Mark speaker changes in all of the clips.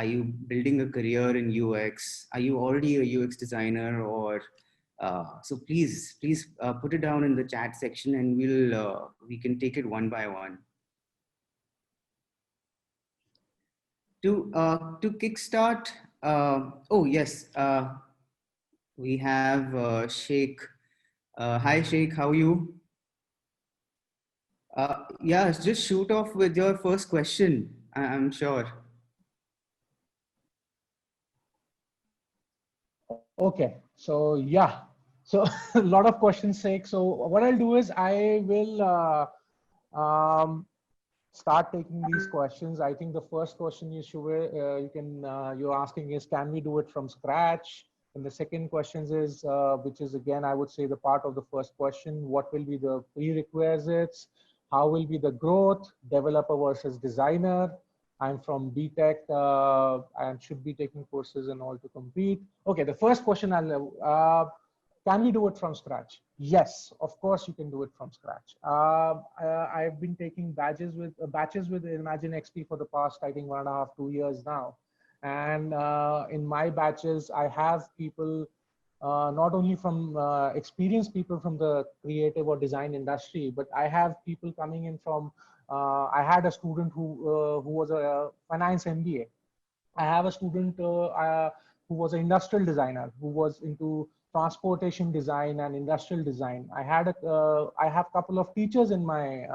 Speaker 1: are you building a career in UX? Are you already a UX designer? Or so please put it down in the chat section, and we can take it one by one. To kickstart, oh yes, we have Sheikh. Hi Sheikh, how are you? Yeah, just shoot off with your first question. I'm sure.
Speaker 2: Okay, so yeah, so a lot of questions sake. So what I'll do is I will start taking these questions. I think the first question you're asking is, can we do it from scratch? And the second question is, which is again, I would say the part of the first question, what will be the prerequisites? How will be the growth, developer versus designer? I'm from BTech and should be taking courses and all to compete. Okay, the first question can we do it from scratch? Yes, of course you can do it from scratch. I've been taking batches with Imagine XP for the past, I think, 1.5, 2 years now. And in my batches, I have people not only from experienced people from the creative or design industry, but I have people coming in from. I had a student who was a finance MBA. I have a student who was an industrial designer who was into transportation design and industrial design. I have a couple of teachers in my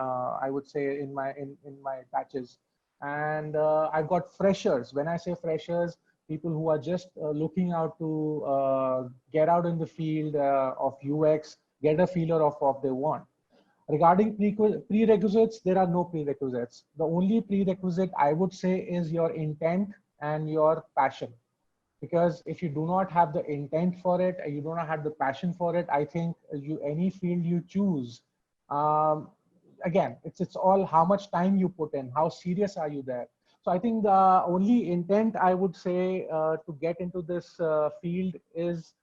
Speaker 2: I would say in my batches, and I've got freshers. When I say freshers, people who are just looking out to get out in the field of UX, get a feeler of what they want. Regarding prerequisites, there are no prerequisites. The only prerequisite I would say is your intent and your passion. Because if you do not have the intent for it, you do not have the passion for it, I think any field you choose, again, it's all how much time you put in, how serious are you there. So I think the only intent I would say to get into this field is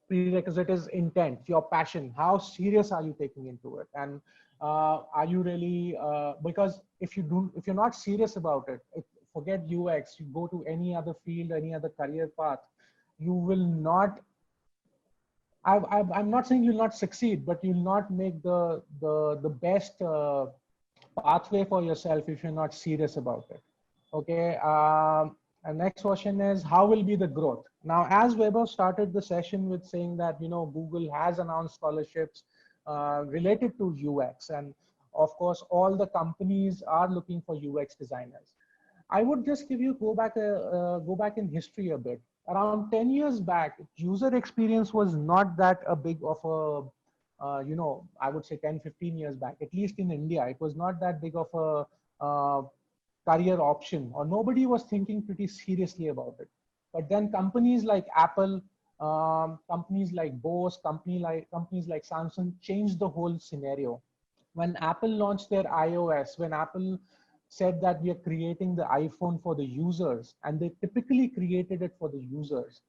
Speaker 2: prerequisite is intent, your passion. How serious are you taking into it, and are you really? Because if you're not serious about it, forget UX. You go to any other field, any other career path, you will not. I'm not saying you'll not succeed, but you'll not make the best pathway for yourself if you're not serious about it. Okay. And next question is, how will be the growth? Now, as Weber started the session with saying that, Google has announced scholarships related to UX. And of course, all the companies are looking for UX designers. I would just go back in history a bit. Around 10 years back, user experience was not that a big of a, I would say 10, 15 years back, at least in India, it was not that big of a career option, or nobody was thinking pretty seriously about it. But then companies like Apple, companies like Bose, companies like Samsung changed the whole scenario. When Apple launched their iOS, when Apple said that we are creating the iPhone for the users, and they typically created it for the users.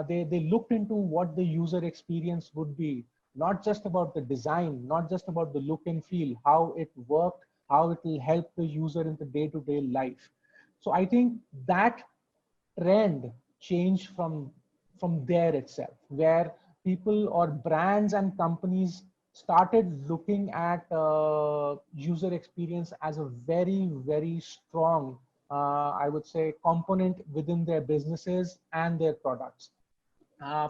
Speaker 2: They looked into what the user experience would be, not just about the design, not just about the look and feel, how it worked, how it will help the user in the day-to-day life. So I think that trend changed from there itself, where people or brands and companies started looking at user experience as a very, very strong, I would say, component within their businesses and their products.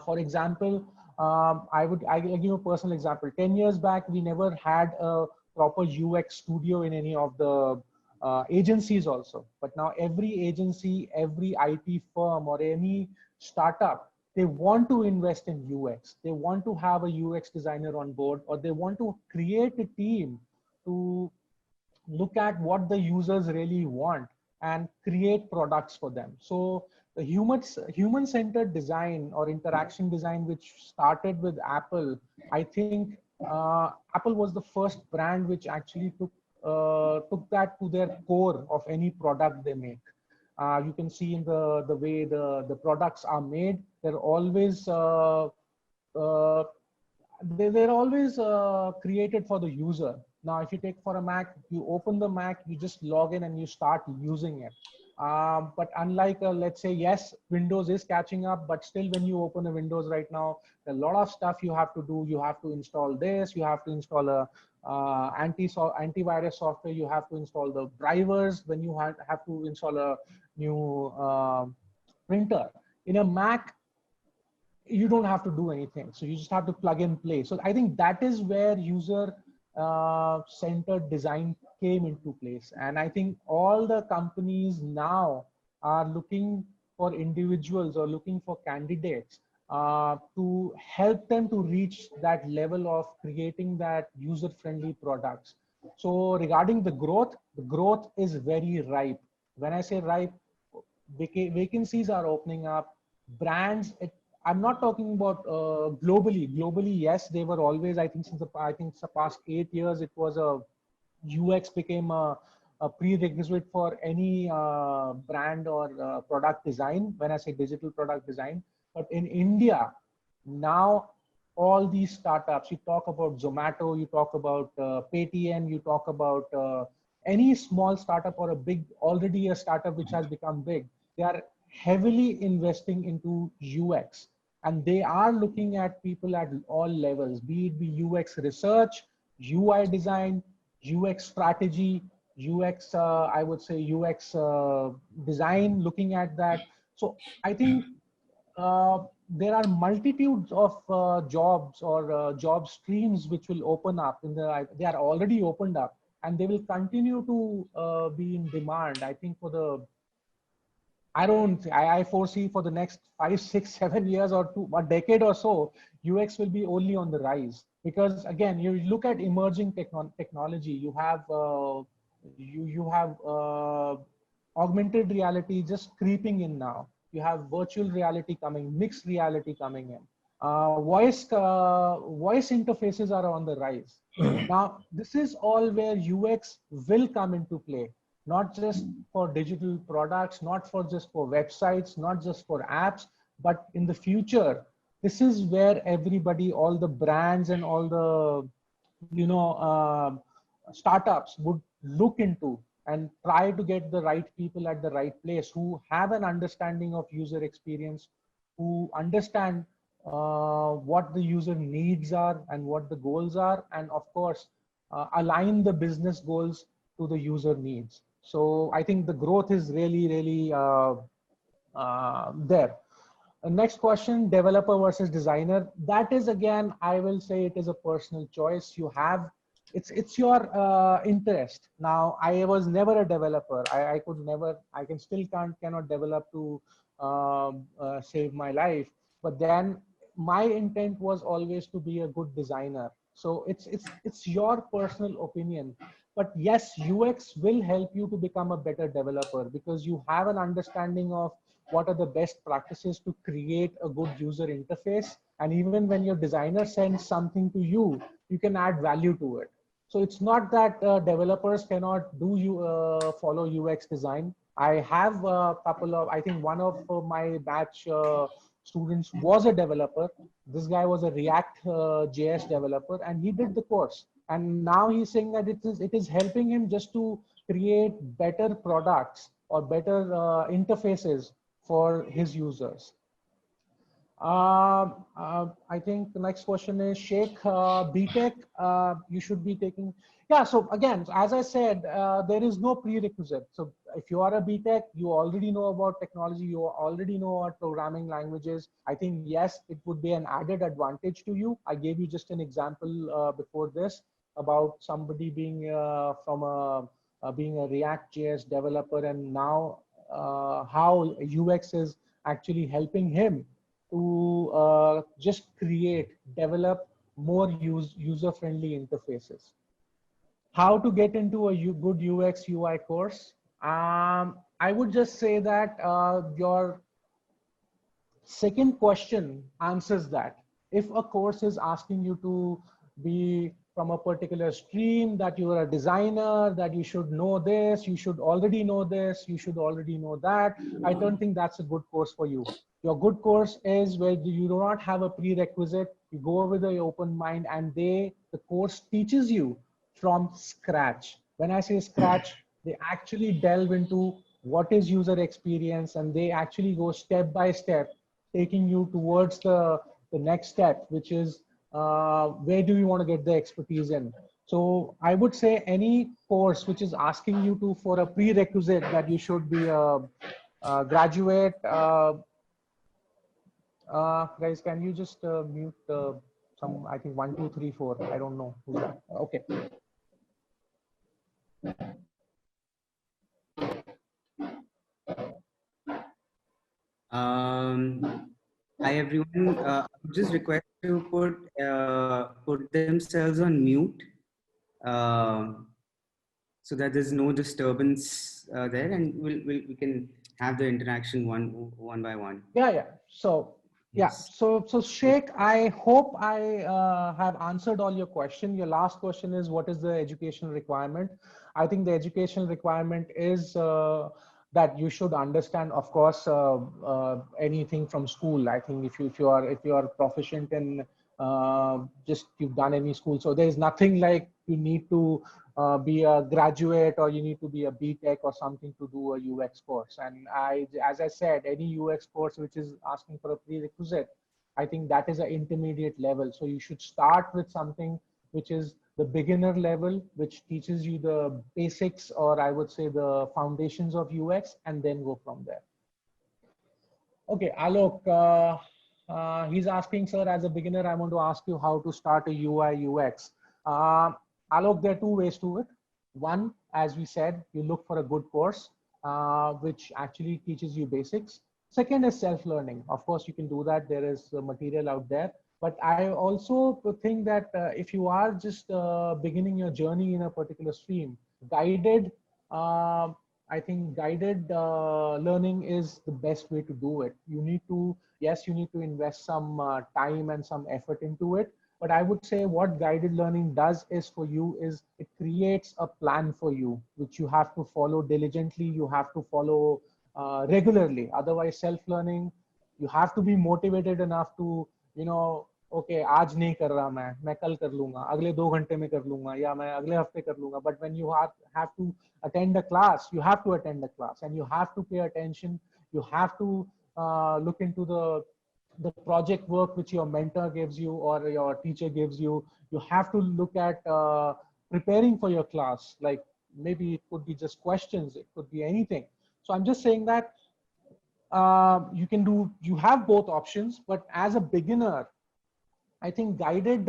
Speaker 2: For example, I'll give you a personal example. 10 years back, we never had a proper UX studio in any of the agencies also. But now every agency, every IT firm or any startup, they want to invest in UX. They want to have a UX designer on board, or they want to create a team to look at what the users really want and create products for them. So the human-centered design or interaction design, which started with Apple, I think Apple was the first brand which actually took that to their core of any product they make. You can see in the way the products are made, they're always they're always created for the user. Now, if you take for a Mac, you open the Mac, you just log in and you start using it. But unlike, let's say, yes, Windows is catching up, but still when you open a Windows right now, a lot of stuff you have to do. You have to install this, you have to install a antivirus software, you have to install the drivers, when you have to install a new printer. In a Mac, you don't have to do anything. So you just have to plug and play. So I think that is where user centered design came into place. And I think all the companies now are looking for individuals or looking for candidates to help them to reach that level of creating that user-friendly products. So regarding the growth is very ripe. When I say ripe, vacancies are opening up. Brands, I'm not talking about globally. Globally, yes, they were always. I think since the past 8 years, it was a UX became a prerequisite for any brand or product design. When I say digital product design, but in India now, all these startups. You talk about Zomato, you talk about Paytm, you talk about any small startup or a big already a startup which has become big. They are heavily investing into UX. And they are looking at people at all levels, be it be UX research, UI design, UX strategy, UX, I would say UX design, looking at that. So I think there are multitudes of jobs or job streams which will open up they are already opened up, and they will continue to be in demand. I think for the I foresee for the next 5, 6, 7 years or a decade or so, UX will be only on the rise. Because again, you look at emerging technology, you have augmented reality just creeping in now. You have virtual reality coming, mixed reality coming in. Voice interfaces are on the rise. Now, this is all where UX will come into play, not just for digital products, not for just for websites, not just for apps, but in the future, this is where everybody, all the brands and all the, startups would look into and try to get the right people at the right place who have an understanding of user experience, who understand what the user needs are and what the goals are, and of course, align the business goals to the user needs. So I think the growth is really, really there. Next question, developer versus designer. That is, again, I will say it is a personal choice. You have, it's your interest. Now, I was never a developer. I could never, I can still cannot develop to save my life. But then my intent was always to be a good designer. So it's your personal opinion. But yes, UX will help you to become a better developer because you have an understanding of what are the best practices to create a good user interface. And even when your designer sends something to you, you can add value to it. So it's not that developers cannot follow UX design. I have a couple of, I think one of my batch students was a developer. This guy was a React JS developer, and he did the course. And now he's saying that it is helping him just to create better products or better interfaces for his users. I think the next question is Sheikh, BTech, you should be taking. Yeah, so again, as I said, there is no prerequisite. So if you are a BTech, you already know about technology, you already know about programming languages. I think, yes, it would be an added advantage to you. I gave you just an example before this about somebody being being a React JS developer, and now how UX is actually helping him to just develop more user-friendly interfaces. How to get into a good UX UI course? I would just say that your second question answers that. If a course is asking you to be from a particular stream, that you are a designer, that you should know this, you should already know this, you should already know that, I don't think that's a good course for you. Your good course is where you do not have a prerequisite, you go with an open mind, and the course teaches you from scratch. When I say scratch, they actually delve into what is user experience, and they actually go step by step, taking you towards the next step, which is where do you want to get the expertise in. So I would say any course which is asking you to for a prerequisite that you should be a graduate. Guys, can you just mute some? I think 1, 2, 3, 4. I don't know who's that. Okay.
Speaker 1: Hi everyone. Just request to put themselves on mute, so that there's no disturbance there, and we can have the interaction one by one.
Speaker 2: Yeah. So yeah.
Speaker 1: Yes.
Speaker 2: So Sheikh, I hope I have answered all your question. Your last question is what is the educational requirement? I think the educational requirement is that you should understand, of course, anything from school. I think if you are proficient in just you've done any school, so there is nothing like you need to be a graduate or you need to be a BTech or something to do a UX course. And as I said, any UX course which is asking for a prerequisite, I think that is an intermediate level. So you should start with something which is the beginner level, which teaches you the basics, or I would say the foundations of UX, and then go from there. Okay, Alok, he's asking, sir, as a beginner, I want to ask you how to start a UI UX. Alok, there are two ways to it. One, as we said, you look for a good course, which actually teaches you basics. Second is self-learning. Of course, you can do that. There is material out there. But I also think that if you are just beginning your journey in a particular stream, guided, I think guided learning is the best way to do it. You need to, yes, you need to invest some time and some effort into it. But I would say what guided learning does is for you is it creates a plan for you, which you have to follow diligently. You have to follow regularly. Otherwise, self-learning, you have to be motivated enough to, okay, आज नहीं कर रहा मैं कल कर लूंगा, अगले 2 घंटे में कर लूंगा, या मैं अगले हफ्ते कर लूंगा. But when you have to attend a class, you have to attend a class, and you have to pay attention. You have to look into the project work which your mentor gives you or your teacher gives you. You have to look at preparing for your class. Like maybe it could be just questions, it could be anything. So I'm just saying that you have both options, but as a beginner, I think guided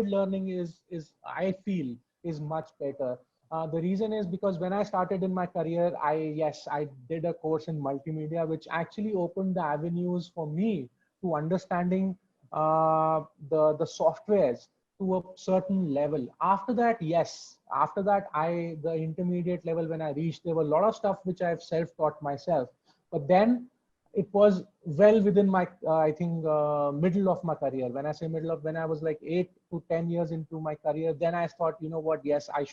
Speaker 2: learning is I feel is much better. The reason is because when I started in my career, I did a course in multimedia, which actually opened the avenues for me to understanding the softwares to a certain level. After that, yes, after that, the intermediate level when I reached, there were a lot of stuff which I've self-taught myself. But then it was well within my, I think, middle of my career. When I say middle of, when I was like 8 to 10 years into my career, then I thought, you know what, yes, I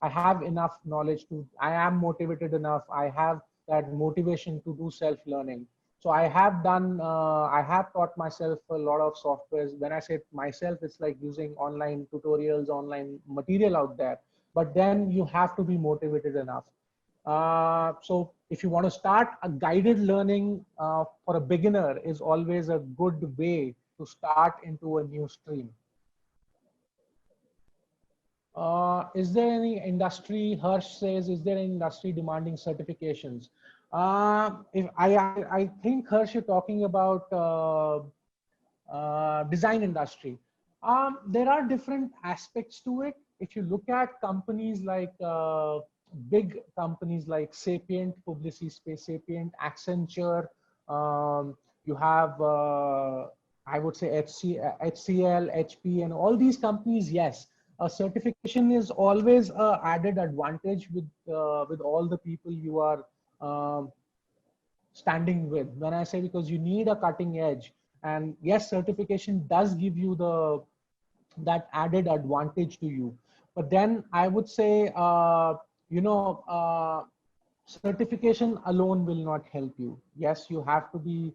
Speaker 2: have enough knowledge I am motivated enough. I have that motivation to do self-learning. So I have taught myself a lot of softwares. When I say myself, it's like using online tutorials, online material out there. But then you have to be motivated enough. So if you want to start, a guided learning for a beginner is always a good way to start into a new stream. Is there any industry, Harsh says, is there any industry demanding certifications? If I think, Harsh, you're talking about design industry. There are different aspects to it. If you look at companies like big companies like Sapient, Publicis Sapient, Accenture, you have, I would say HCL, HP, and all these companies, yes, a certification is always an added advantage with all the people you are standing with. When I say, because you need a cutting edge, and yes, certification does give you that added advantage to you. But then I would say, certification alone will not help you. Yes, you have to be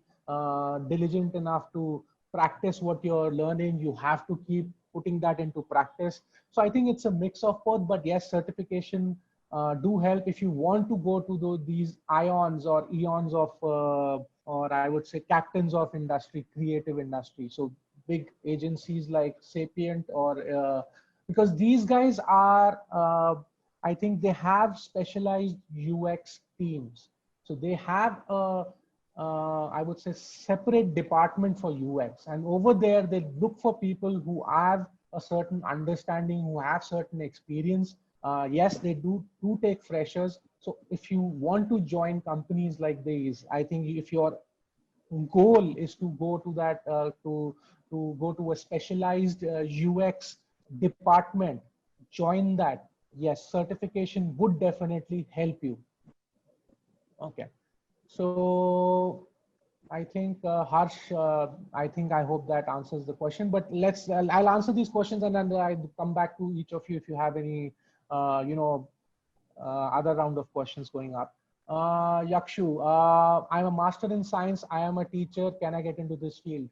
Speaker 2: diligent enough to practice what you're learning. You have to keep putting that into practice. So I think it's a mix of both, but yes, certification do help if you want to go to these ions or eons of, or I would say captains of industry, creative industry. So big agencies like Sapient or, because these guys are, I think they have specialized UX teams. So they have a, I would say, separate department for UX. And over there, they look for people who have a certain understanding, who have certain experience. Yes, they do take freshers. So if you want to join companies like these, I think if your goal is to go to that, to go to a specialized UX department, join that. Yes, certification would definitely help you. Okay. So I think Harsh, I hope that answers the question, but I'll answer these questions and then I'll come back to each of you if you have any, you know, other round of questions going up. Yakshu, I'm a master in science. I am a teacher. Can I get into this field?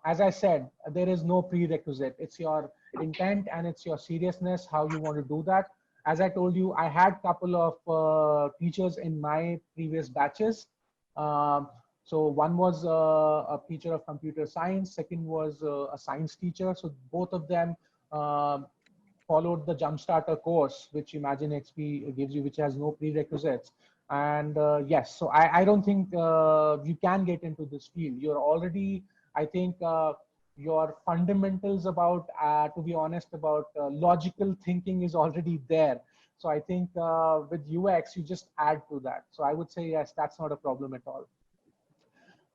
Speaker 2: As I said, there is no prerequisite. It's your intent and it's your seriousness, how you want to do that. As I told you, I had a couple of teachers in my previous batches. So one was a teacher of computer science. Second was a science teacher. So both of them followed the Jumpstarter course, which Imagine XP gives you, which has no prerequisites. And yes, so I don't think you can get into this field. You're already, I think, your fundamentals about, to be honest, about logical thinking is already there. So I think with UX, you just add to that. So I would say, yes, that's not a problem at all.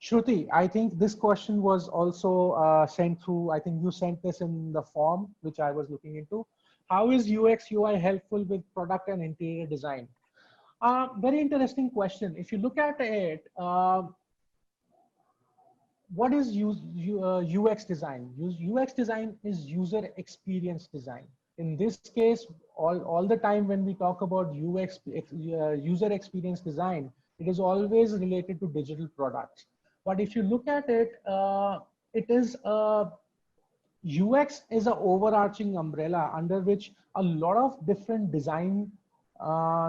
Speaker 2: Shruti, I think this question was also sent through, I think you sent this in the form, which I was looking into. How is UX UI helpful with product and interior design? Very interesting question. If you look at it, what is UX design? UX design is user experience design. In this case, all the time when we talk about UX, user experience design, it is always related to digital products. But if you look at it, it is UX is an overarching umbrella under which a lot of different design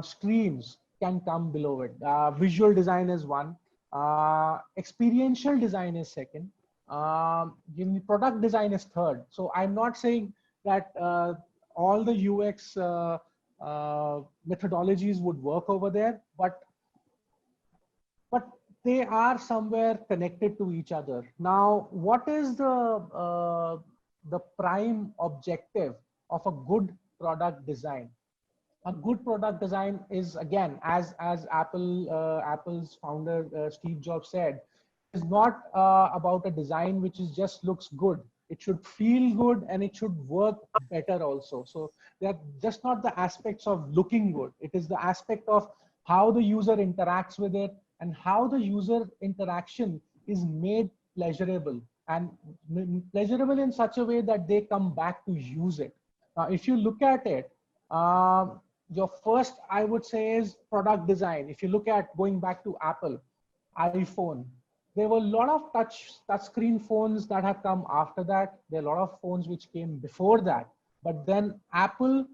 Speaker 2: streams can come below it. Visual design is one. Experiential design is second. Product design is third. So I'm not saying that all the UX methodologies would work over there, but they are somewhere connected to each other. Now, what is the prime objective of a good product design? A good product design is, again, as Apple's founder Steve Jobs said, is not about a design which is just looks good. It should feel good and it should work better also. So they're just not the aspects of looking good. It is the aspect of how the user interacts with it and how the user interaction is made pleasurable, and pleasurable in such a way that they come back to use it. Now, if you look at it, your first, I would say, is product design. If you look at going back to Apple, iPhone, there were a lot of touch screen phones that have come after that. There are a lot of phones which came before that. But then Apple,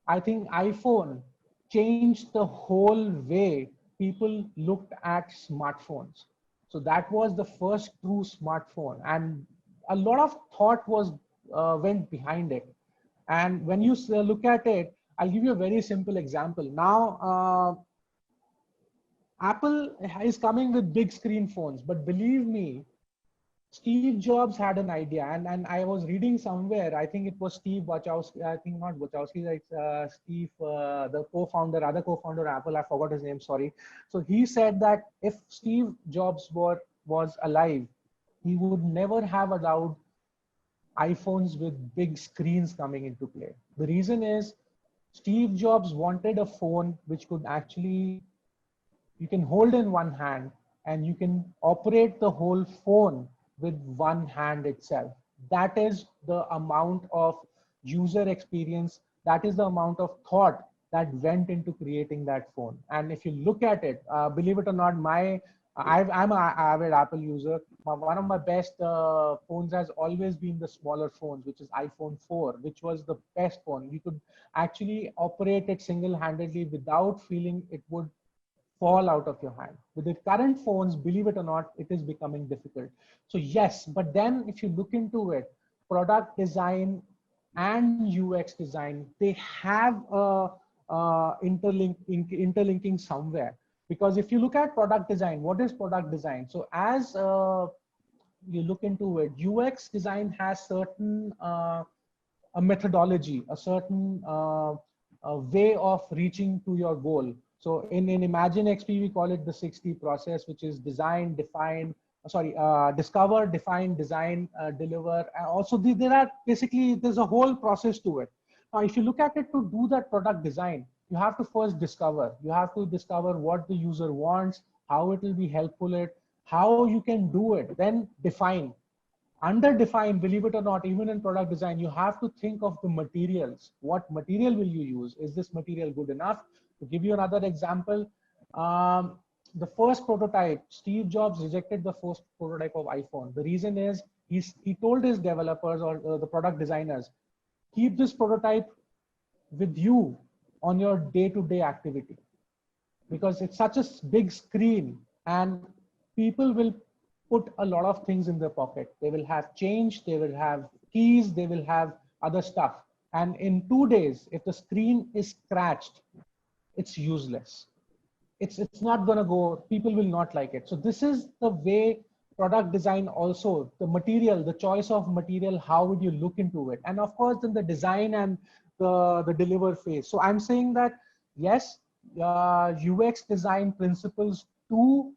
Speaker 2: I think iPhone changed the whole way people looked at smartphones. So that was the first true smartphone. And a lot of thought was went behind it. And when you look at it, I'll give you a very simple example. Now, Apple is coming with big screen phones, but believe me, Steve Jobs had an idea, and I was reading somewhere, I think it was Steve Wachowski, I think not Wachowski, it's Steve, the co-founder, other co-founder of Apple, I forgot his name, sorry. So he said that if Steve Jobs was alive, he would never have allowed iPhones with big screens coming into play. The reason is Steve Jobs wanted a phone which could actually, you can hold in one hand and you can operate the whole phone with one hand itself. That is the amount of user experience, that is the amount of thought that went into creating that phone. And if you look at it, believe it or not, I'm an avid Apple user. one of my best phones has always been the smaller phones, which is iPhone 4, which was the best phone. You could actually operate it single-handedly without feeling it would fall out of your hand. With the current phones, believe it or not, it is becoming difficult. So yes, but then if you look into it, product design and UX design, they have a interlinking somewhere. Because if you look at product design, what is product design? So as you look into it, UX design has certain a methodology, a certain a way of reaching to your goal. So in Imagine XP, we call it the 6D process, which is design, define, discover, define, design, deliver. And also there are basically, there's a whole process to it. Now, if you look at it, to do that product design, you have to first discover. You have to discover what the user wants, how it will be helpful, how you can do it, then define. Under define, believe it or not, even in product design, you have to think of the materials. What material will you use? Is this material good enough? To give you another example, the first prototype, Steve Jobs rejected the first prototype of iPhone. The reason is he told his developers or the product designers, keep this prototype with you on your day-to-day activity, because it's such a big screen and people will put a lot of things in their pocket. They will have change, they will have keys, they will have other stuff. And in 2 days, if the screen is scratched, it's useless. It's not gonna go, people will not like it. So this is the way product design also, the material, the choice of material, how would you look into it? And of course, then the design and the deliver phase. So I'm saying that, yes, UX design principles to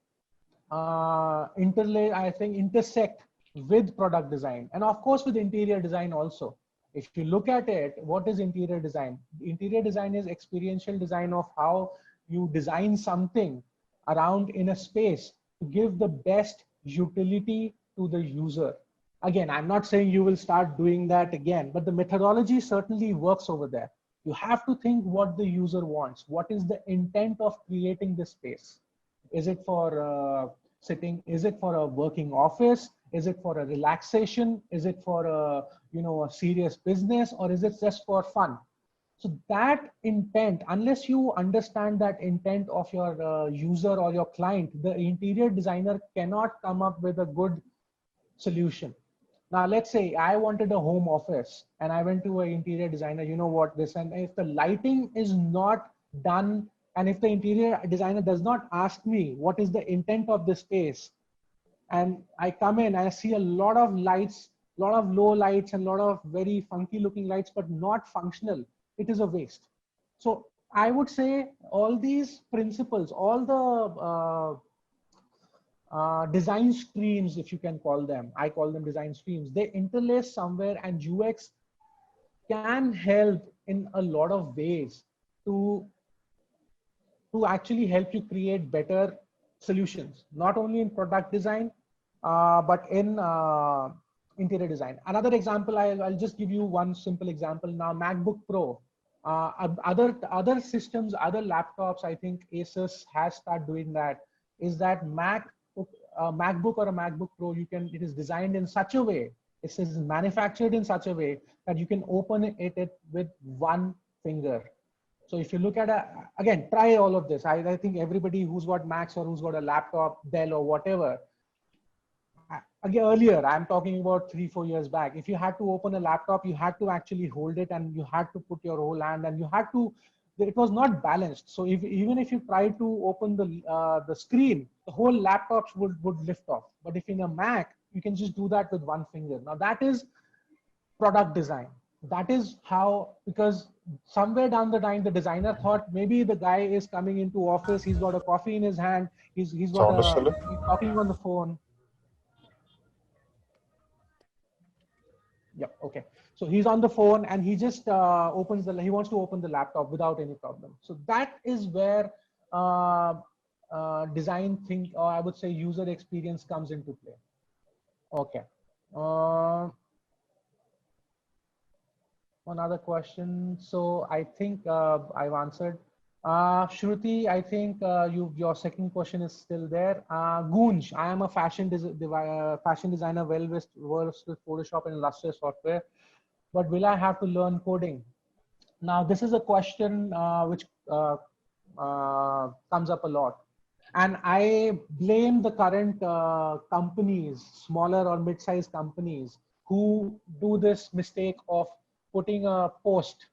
Speaker 2: interlay, I think, intersect with product design, and of course with interior design also. If you look at it, what is interior design? Interior design is experiential design of how you design something around in a space to give the best utility to the user. Again, I'm not saying you will start doing that again, but the methodology certainly works over there. You have to think what the user wants. What is the intent of creating this space? Is it for sitting? Is it for a working office? Is it for a relaxation? Is it for a serious business, or is it just for fun? So that intent, unless you understand that intent of your user or your client, the interior designer cannot come up with a good solution. Now, let's say I wanted a home office and I went to an interior designer, you know what, this, and if the lighting is not done, and if the interior designer does not ask me what is the intent of the space, and I come in and I see a lot of lights, a lot of low lights and a lot of very funky looking lights, but not functional, it is a waste. So I would say all these principles, all the design streams, if you can call them, I call them design streams, they interlace somewhere, and UX can help in a lot of ways to actually help you create better solutions, not only in product design, but in interior design. Another example, I'll just give you one simple example now. MacBook Pro, other systems, other laptops, I think Asus has started doing that, is that MacBook or a MacBook Pro, it is designed in such a way, it is manufactured in such a way that you can open it with one finger. So if you look at again, try all of this. I think everybody who's got Macs or who's got a laptop, Dell or whatever, again, earlier, I'm talking about 3-4 years back, if you had to open a laptop, you had to actually hold it and you had to put your whole hand, and you had to, it was not balanced. So even if you try to open the screen, the whole laptop would lift off. But if in a Mac, you can just do that with one finger. Now that is product design. That is how, because somewhere down the line, the designer thought maybe the guy is coming into office, he's got a coffee in his hand, he's talking on the phone. Yeah, okay. So he's on the phone and he just he wants to open the laptop without any problem. So that is where design or I would say user experience comes into play. Okay. Another question. So I think I've answered. Shruti, I think your second question is still there. Gunj, I am a fashion designer, versed with Photoshop and Illustrator software, but will I have to learn coding? Now, this is a question which comes up a lot. And I blame the current companies, smaller or mid-sized companies, who do this mistake of putting a post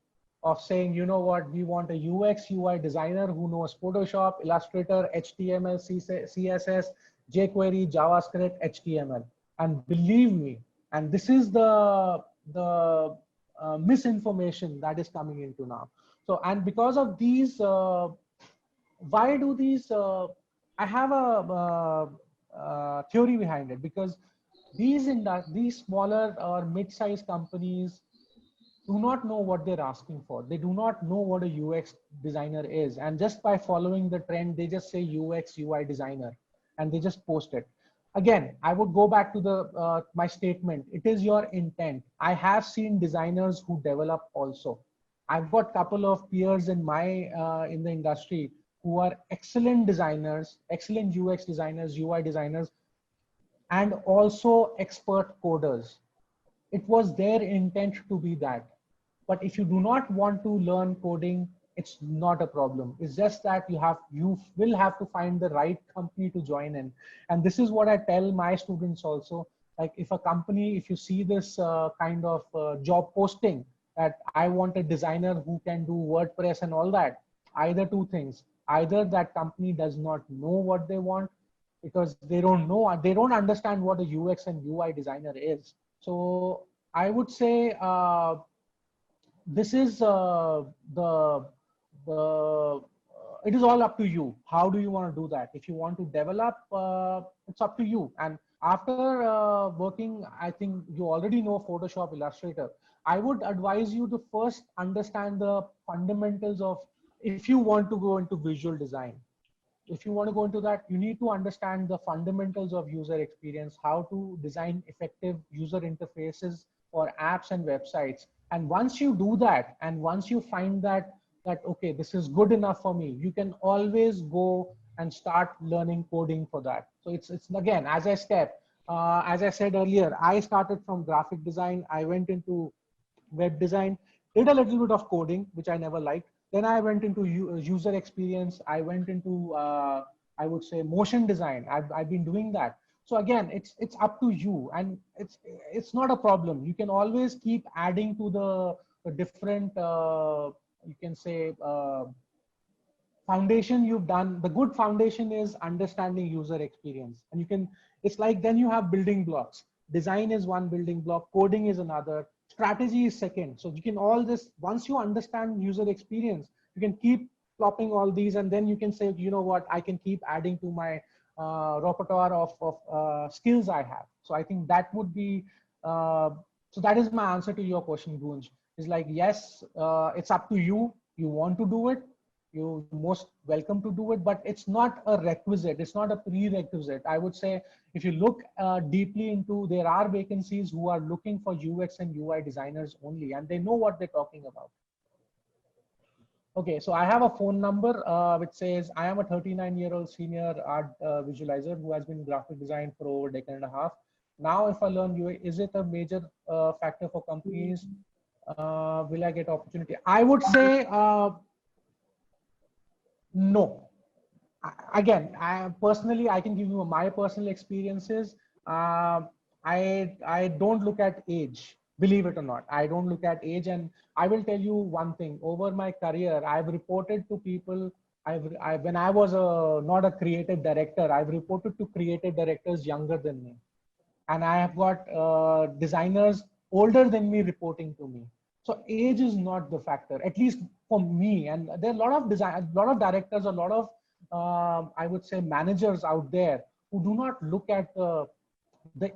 Speaker 2: of saying, you know what, we want a UX, UI designer who knows Photoshop, Illustrator, HTML, CSS, jQuery, JavaScript, HTML. And believe me, and this is the misinformation that is coming into now. So, and because of these, why do these, I have a theory behind it, because these smaller or mid-sized companies do not know what they're asking for. They do not know what a UX designer is. And just by following the trend, they just say UX, UI designer, and they just post it. Again, I would go back to the my statement. It is your intent. I have seen designers who develop also. I've got a couple of peers in in the industry who are excellent designers, excellent UX designers, UI designers, and also expert coders. It was their intent to be that. But if you do not want to learn coding, it's not a problem. It's just that you will have to find the right company to join in. And this is what I tell my students also. Like if a company, if you see this kind of job posting that I want a designer who can do WordPress and all that, either two things. Either that company does not know what they want, because they don't know, they don't understand what a UX and UI designer is. So I would say this is it is all up to you. How do you want to do that? If you want to develop, it's up to you. And after working, I think you already know Photoshop, Illustrator. I would advise you to first understand the fundamentals of, if you want to go into visual design. If you want to go into that, you need to understand the fundamentals of user experience, how to design effective user interfaces for apps and websites. And once you do that, and once you find that okay, this is good enough for me, you can always go and start learning coding for that. So it's again, as I said earlier, I started from graphic design. I went into web design, did a little bit of coding, which I never liked. Then I went into user experience. I went into, I would say, motion design. I've been doing that. So again, it's up to you, and it's not a problem. You can always keep adding to the different, you can say, foundation you've done. The good foundation is understanding user experience, and you can, it's like, then you have building blocks. Design is one building block, coding is another, strategy is second. So you can all this, once you understand user experience, you can keep plopping all these, and then you can say, you know what, I can keep adding to my repertoire of skills I have. So I think that would be, so that is my answer to your question, Gunj. Is like, yes, it's up to you. You want to do it, you're most welcome to do it, but it's not a requisite. It's not a prerequisite. I would say, if you look deeply into, there are vacancies who are looking for UX and UI designers only, and they know what they're talking about. Okay, so I have a phone number which says, I am a 39-year-old senior art visualizer who has been graphic design for over a decade and a half. Now, if I learn UX, is it a major factor for companies? Will I get opportunity? I would say, no. Again, personally, I can give you my personal experiences. I don't look at age, believe it or not. I don't look at age, and I will tell you one thing. Over my career, I've reported to people. When I was not a creative director, I've reported to creative directors younger than me, and I have got designers older than me reporting to me. So age is not the factor, at least for me. And there are a lot of directors, a lot of I would say managers out there who do not look at the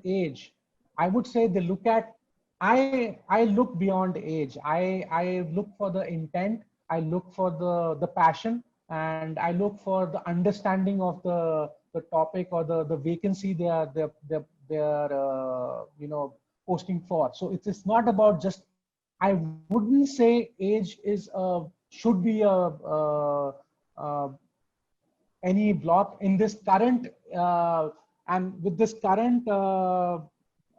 Speaker 2: age. I would say they look at, I look beyond age. I look for the intent. I look for the passion, and I look for the understanding of the topic or the vacancy they're posting for. So it's not about just, I wouldn't say age is should be a uh, any block in this current and with this current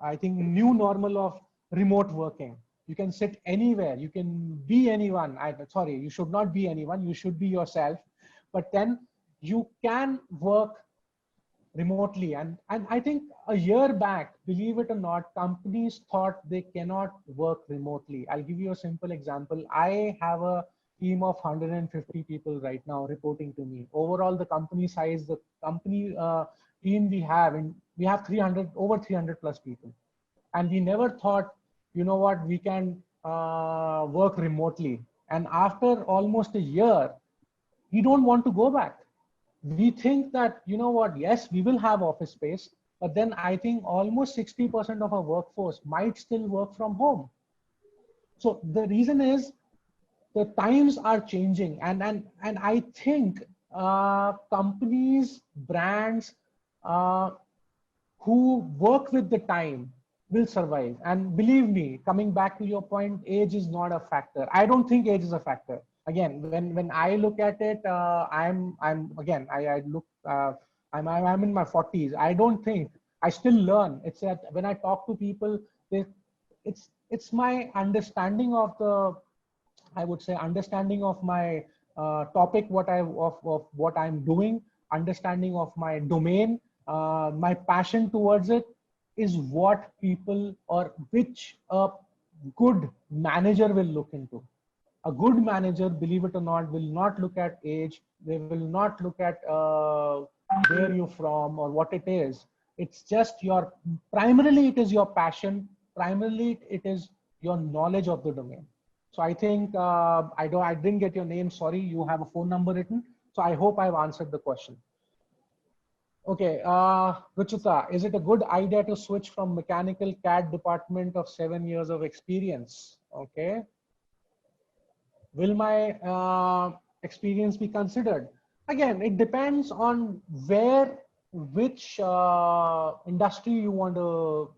Speaker 2: I think new normal of remote working. You can sit anywhere, you can be anyone. Sorry, you should not be anyone, you should be yourself, but then you can work remotely. And I think a year back, believe it or not, companies thought they cannot work remotely. I'll give you a simple example. I have a team of 150 people right now reporting to me. Overall, the company size, the company team we have, and we have 300, over 300 plus people. And we never thought, you know what, we can work remotely. And after almost a year, we don't want to go back. We think that, you know what, yes, we will have office space, but then I think almost 60% of our workforce might still work from home. So the reason is the times are changing, and I think companies, brands uh, who work with the time will survive. And believe me, coming back to your point, age is not a factor. I don't think age is a factor. Again, when I look at it, I'm again, I look, I'm in my 40s. I don't think, I still learn. It's that when I talk to people, they, it's my understanding of the, I would say, understanding of my topic, of what I'm doing, understanding of my domain, my passion towards it is what people, or which a good manager will look into. A good manager, believe it or not, will not look at age. They will not look at where you're from or what it is. It's just your, primarily it is your passion. Primarily it is your knowledge of the domain. So I think I didn't get your name. Sorry, you have a phone number written. So I hope I've answered the question. Okay, Ruchita, is it a good idea to switch from mechanical CAD department of 7 years of experience? Okay. Will my experience be considered? Again, it depends on where, which industry you want to,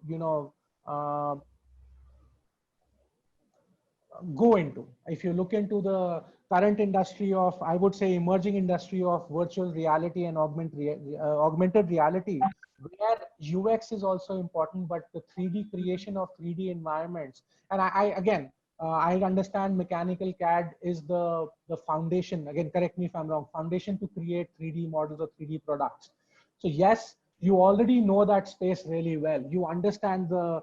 Speaker 2: go into. If you look into the current industry of, I would say, emerging industry of virtual reality and augmented reality, where UX is also important, but the 3D creation of 3D environments. And again, I understand mechanical CAD is the foundation. Again, correct me if I'm wrong, foundation to create 3D models or 3D products. So yes, you already know that space really well. You understand the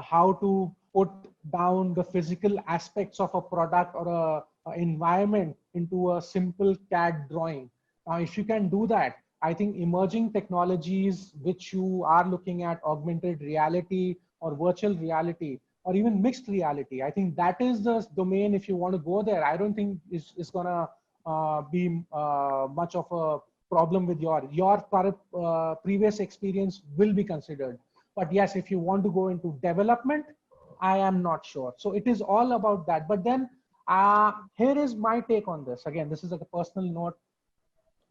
Speaker 2: how to put down the physical aspects of a product or a environment into a simple CAD drawing. Now, if you can do that, I think emerging technologies which you are looking at, augmented reality or virtual reality or even mixed reality, I think that is the domain. If you want to go there, I don't think it's gonna be much of a problem with your previous experience will be considered. But yes, if you want to go into development, I am not sure. So it is all about that. But then here is my take on this. Again, this is a personal note.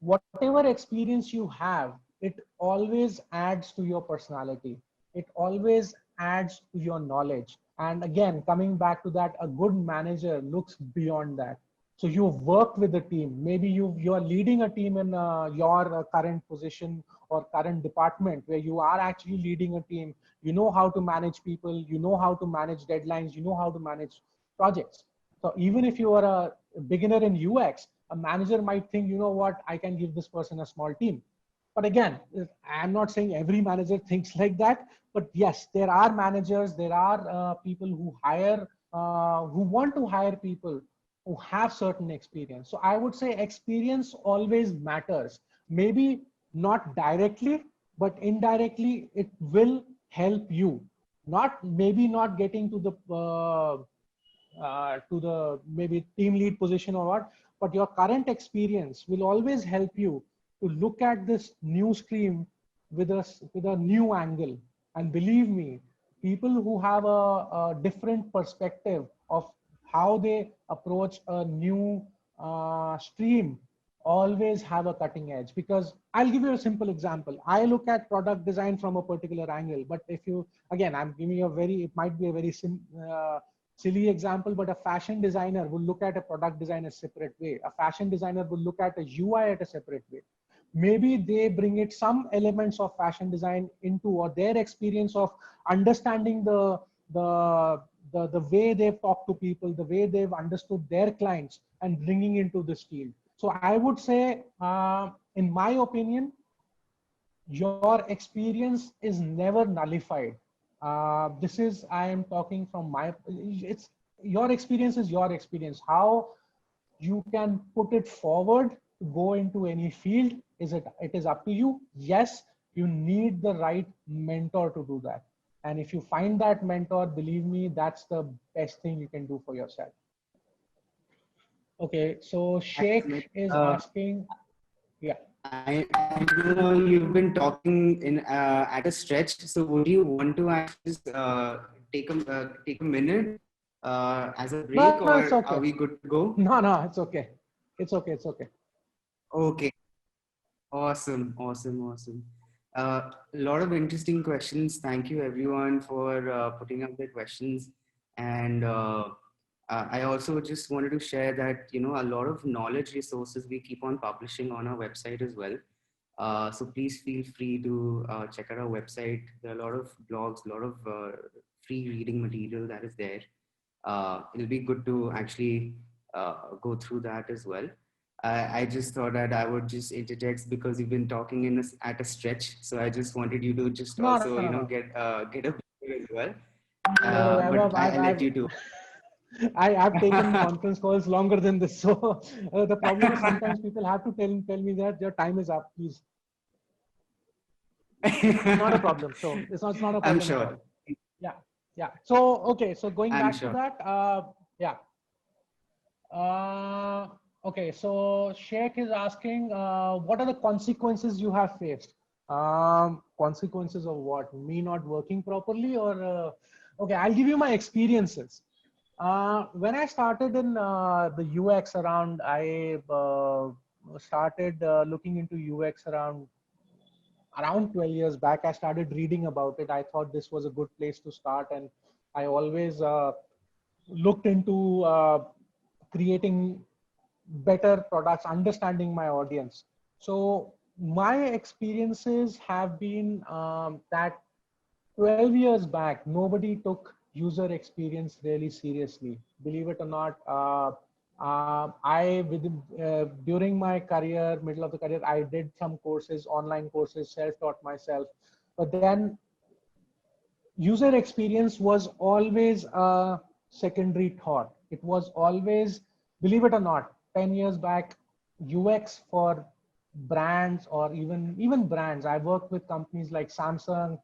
Speaker 2: Whatever experience you have, it always adds to your personality. It always adds to your knowledge. And again, coming back to that, a good manager looks beyond that. So you've worked with a team. Maybe you're leading a team in your current position or current department where you are actually leading a team. You know how to manage people. You know how to manage deadlines. You know how to manage projects. So even if you are a beginner in UX, a manager might think, you know what, I can give this person a small team. But again, I'm not saying every manager thinks like that. But yes, there are managers, there are people who hire, who want to hire people who have certain experience. So I would say experience always matters. Maybe not directly, but indirectly, it will help you. Not maybe not getting to the maybe team lead position or what, but your current experience will always help you to look at this new stream with a new angle. And believe me, people who have a different perspective of how they approach a new stream always have a cutting edge. Because I'll give you a simple example. I look at product design from a particular angle, but if you, again, I'm giving you a very, it might be a very silly example, but a fashion designer will look at a product design a separate way. A fashion designer will look at a UI at a separate way. Maybe they bring it some elements of fashion design into, or their experience of understanding the the way they've talked to people, the way they've understood their clients, and bringing into this field. So I would say, in my opinion, your experience is never nullified. This is, I am talking from my, it's, your experience is your experience. How you can put it forward to go into any field, it is up to you. Yes, you need the right mentor to do that. And if you find that mentor, believe me, that's the best thing you can do for yourself. Okay, so
Speaker 1: Excellent.
Speaker 2: Sheikh is asking, yeah.
Speaker 1: I know you've been talking in at a stretch. So would you want to actually take a minute as a break,
Speaker 2: No, it's
Speaker 1: or are
Speaker 2: okay.
Speaker 1: we good to go?
Speaker 2: No, it's okay. It's okay. It's okay.
Speaker 1: Okay. Awesome. A lot of interesting questions. Thank you everyone for putting up their questions. And I also just wanted to share that, you know, a lot of knowledge resources we keep on publishing on our website as well. So please feel free to check out our website. There are a lot of blogs, a lot of free reading material that is there. It'll be good to actually go through that as well. I just thought that I would just interject because you've been talking at a stretch. So I just wanted you to just also, you know,
Speaker 2: No.
Speaker 1: get a break as well.
Speaker 2: No,
Speaker 1: But I let you do.
Speaker 2: I've taken conference calls longer than this. So the problem is sometimes people have to tell me that your time is up, please. Not a problem. So it's not a
Speaker 1: I'm
Speaker 2: problem at
Speaker 1: sure.
Speaker 2: all. Yeah. So, okay. So going
Speaker 1: I'm
Speaker 2: back to
Speaker 1: sure.
Speaker 2: that, yeah. Okay. So Sheikh is asking, what are the consequences you have faced? Consequences of what? Me not working properly, or, okay, I'll give you my experiences. When I started in the UX around, I started looking into UX around 12 years back. I started reading about it. I thought this was a good place to start, and I always looked into creating better products, understanding my audience. So my experiences have been that 12 years back, nobody took user experience really seriously. Believe it or not, during my career, middle of the career, I did some courses, online courses, self-taught myself. But then user experience was always a secondary thought. It was always, believe it or not, 10 years back, UX for brands, or even brands. I worked with companies like Samsung,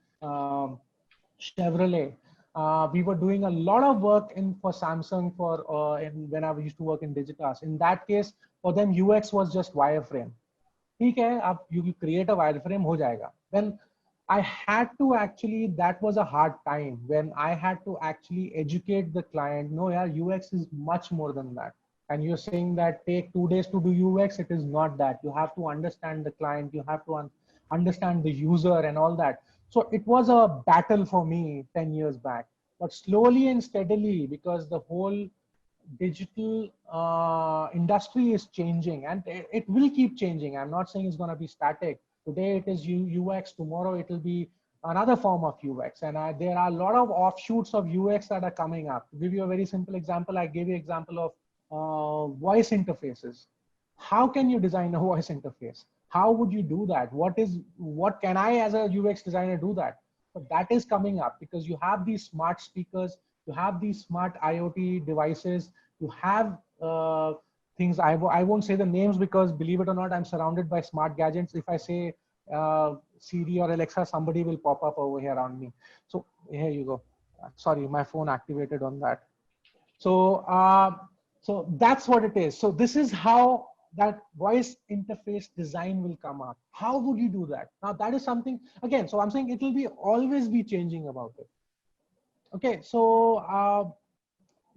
Speaker 2: Chevrolet. We were doing a lot of work for Samsung when I used to work in Digitas. In that case, for them, UX was just wireframe. ठीक है, आप you create a wireframe हो जाएगा. Then I had to actually, that was a hard time when I had to actually educate the client. No, yeah, UX is much more than that. And you're saying that take 2 days to do UX. It is not that. You have to understand the client. You have to understand the user and all that. So it was a battle for me 10 years back. But slowly and steadily, because the whole digital industry is changing, and it will keep changing. I'm not saying it's going to be static. Today it is UX, tomorrow it will be another form of UX. And there are a lot of offshoots of UX that are coming up. To give you a very simple example, I gave you example of voice interfaces. How can you design a voice interface? How would you do that? What can I as a UX designer do that? But that is coming up because you have these smart speakers, you have these smart IoT devices, you have things. I won't say the names because, believe it or not, I'm surrounded by smart gadgets. If I say Siri or Alexa, somebody will pop up over here on me. So here you go. Sorry, my phone activated on that. So so that's what it is. So this is how that voice interface design will come up. How would you do that? Now that is something, again, so I'm saying it will be always be changing about it. Okay, so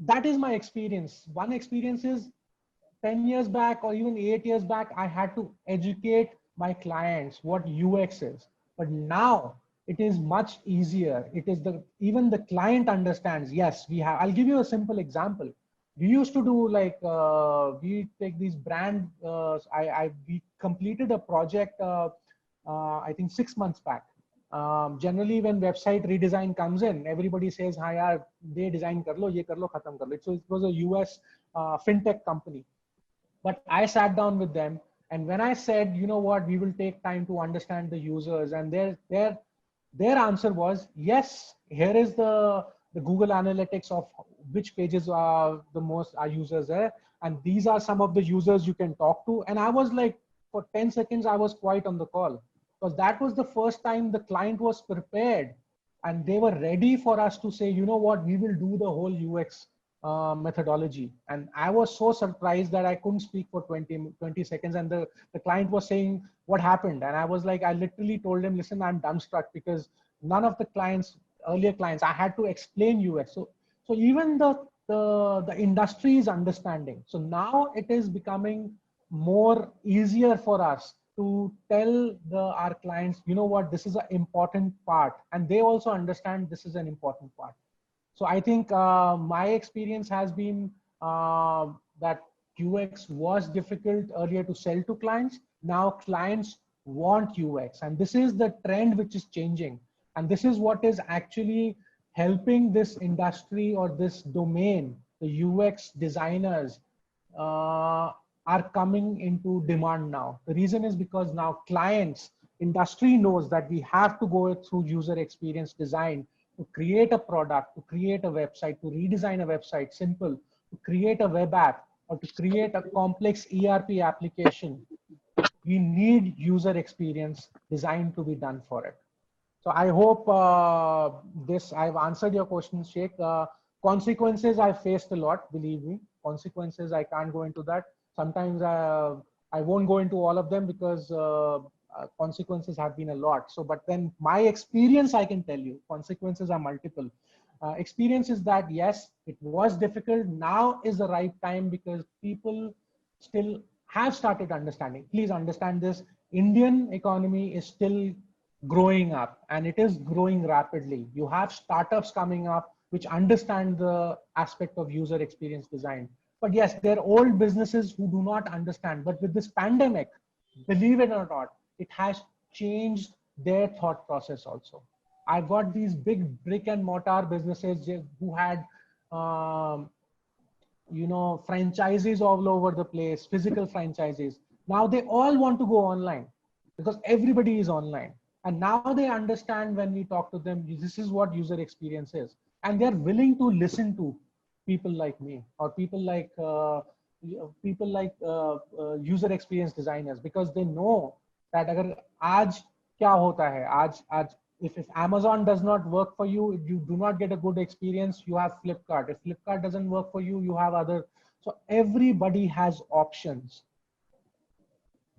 Speaker 2: that is my experience. One experience is 10 years back or even 8 years back, I had to educate my clients what UX is. But now it is much easier. It is even the client understands. Yes, we have. I'll give you a simple example. We used to do like we take these brand. We completed a project. I think 6 months back. Generally, when website redesign comes in, everybody says, "Hi, yaar, they design kar lo, ye kar lo, khatam kar lo." So it was a US fintech company. But I sat down with them, and when I said, you know what, we will take time to understand the users, and their answer was, yes, here is the Google Analytics of which pages are the most our users there, and these are some of the users you can talk to. And I was like, for 10 seconds, I was quiet on the call, because that was the first time the client was prepared and they were ready for us to say, you know what, we will do the whole UX methodology. And I was so surprised that I couldn't speak for 20 seconds. And the client was saying, what happened? And I was like, I literally told him, listen, I'm dumbstruck, because none of the clients, earlier clients, I had to explain UX. So even the industry is understanding. So now it is becoming more easier for us to tell our clients, you know what, this is an important part. And they also understand this is an important part. So I think my experience has been that UX was difficult earlier to sell to clients. Now clients want UX, and this is the trend which is changing. And this is what is actually helping this industry or this domain. The UX designers are coming into demand now. The reason is because now clients, industry knows that we have to go through user experience design to create a product, to create a website, to redesign a website, simple, to create a web app, or to create a complex ERP application. We need user experience design to be done for it. So I hope I've answered your question, Sheikh. Consequences I've faced a lot, believe me. Consequences, I can't go into that. Sometimes I won't go into all of them, because consequences have been a lot. So, but then my experience, I can tell you, consequences are multiple. Experience is that, yes, it was difficult. Now is the right time, because people still have started understanding. Please understand this. Indian economy is still growing up, and it is growing rapidly. You have startups coming up which understand the aspect of user experience design. But yes, there are old businesses who do not understand. But with this pandemic, believe it or not, it has changed their thought process also. I've got these big brick and mortar businesses who had, franchises all over the place, physical franchises. Now they all want to go online, because everybody is online. And now they understand, when we talk to them, this is what user experience is. And they're willing to listen to people like me, or people like user experience designers, because they know that agar aaj kya hota hai, if Amazon does not work for you, if you do not get a good experience, you have Flipkart. If Flipkart doesn't work for you, you have other. So everybody has options.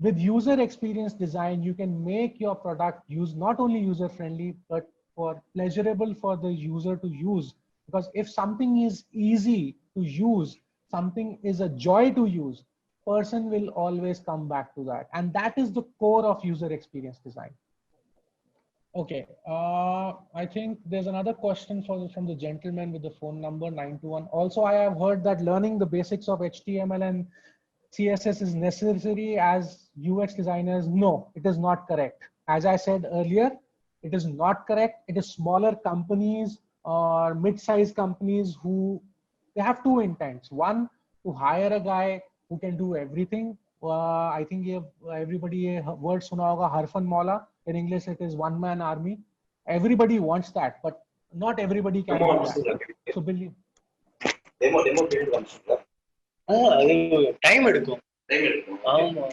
Speaker 2: With user experience design, you can make your product not only user friendly, but for pleasurable for the user to use. Because if something is easy to use, something is a joy to use, person will always come back to that. And that is the core of user experience design. Okay, I think there's another question from the gentleman with the phone number 921. Also, I have heard that learning the basics of HTML and CSS is necessary as UX designers. No, it is not correct. As I said earlier, it is not correct. It is smaller companies or mid-sized companies who, they have two intents. One, to hire a guy who can do everything. I think everybody word suna hoga Harfan Maula. In English, it is one-man army. Everybody wants that, but not everybody can do that. So believe.
Speaker 3: Demo time எடுக்கும். ஆமா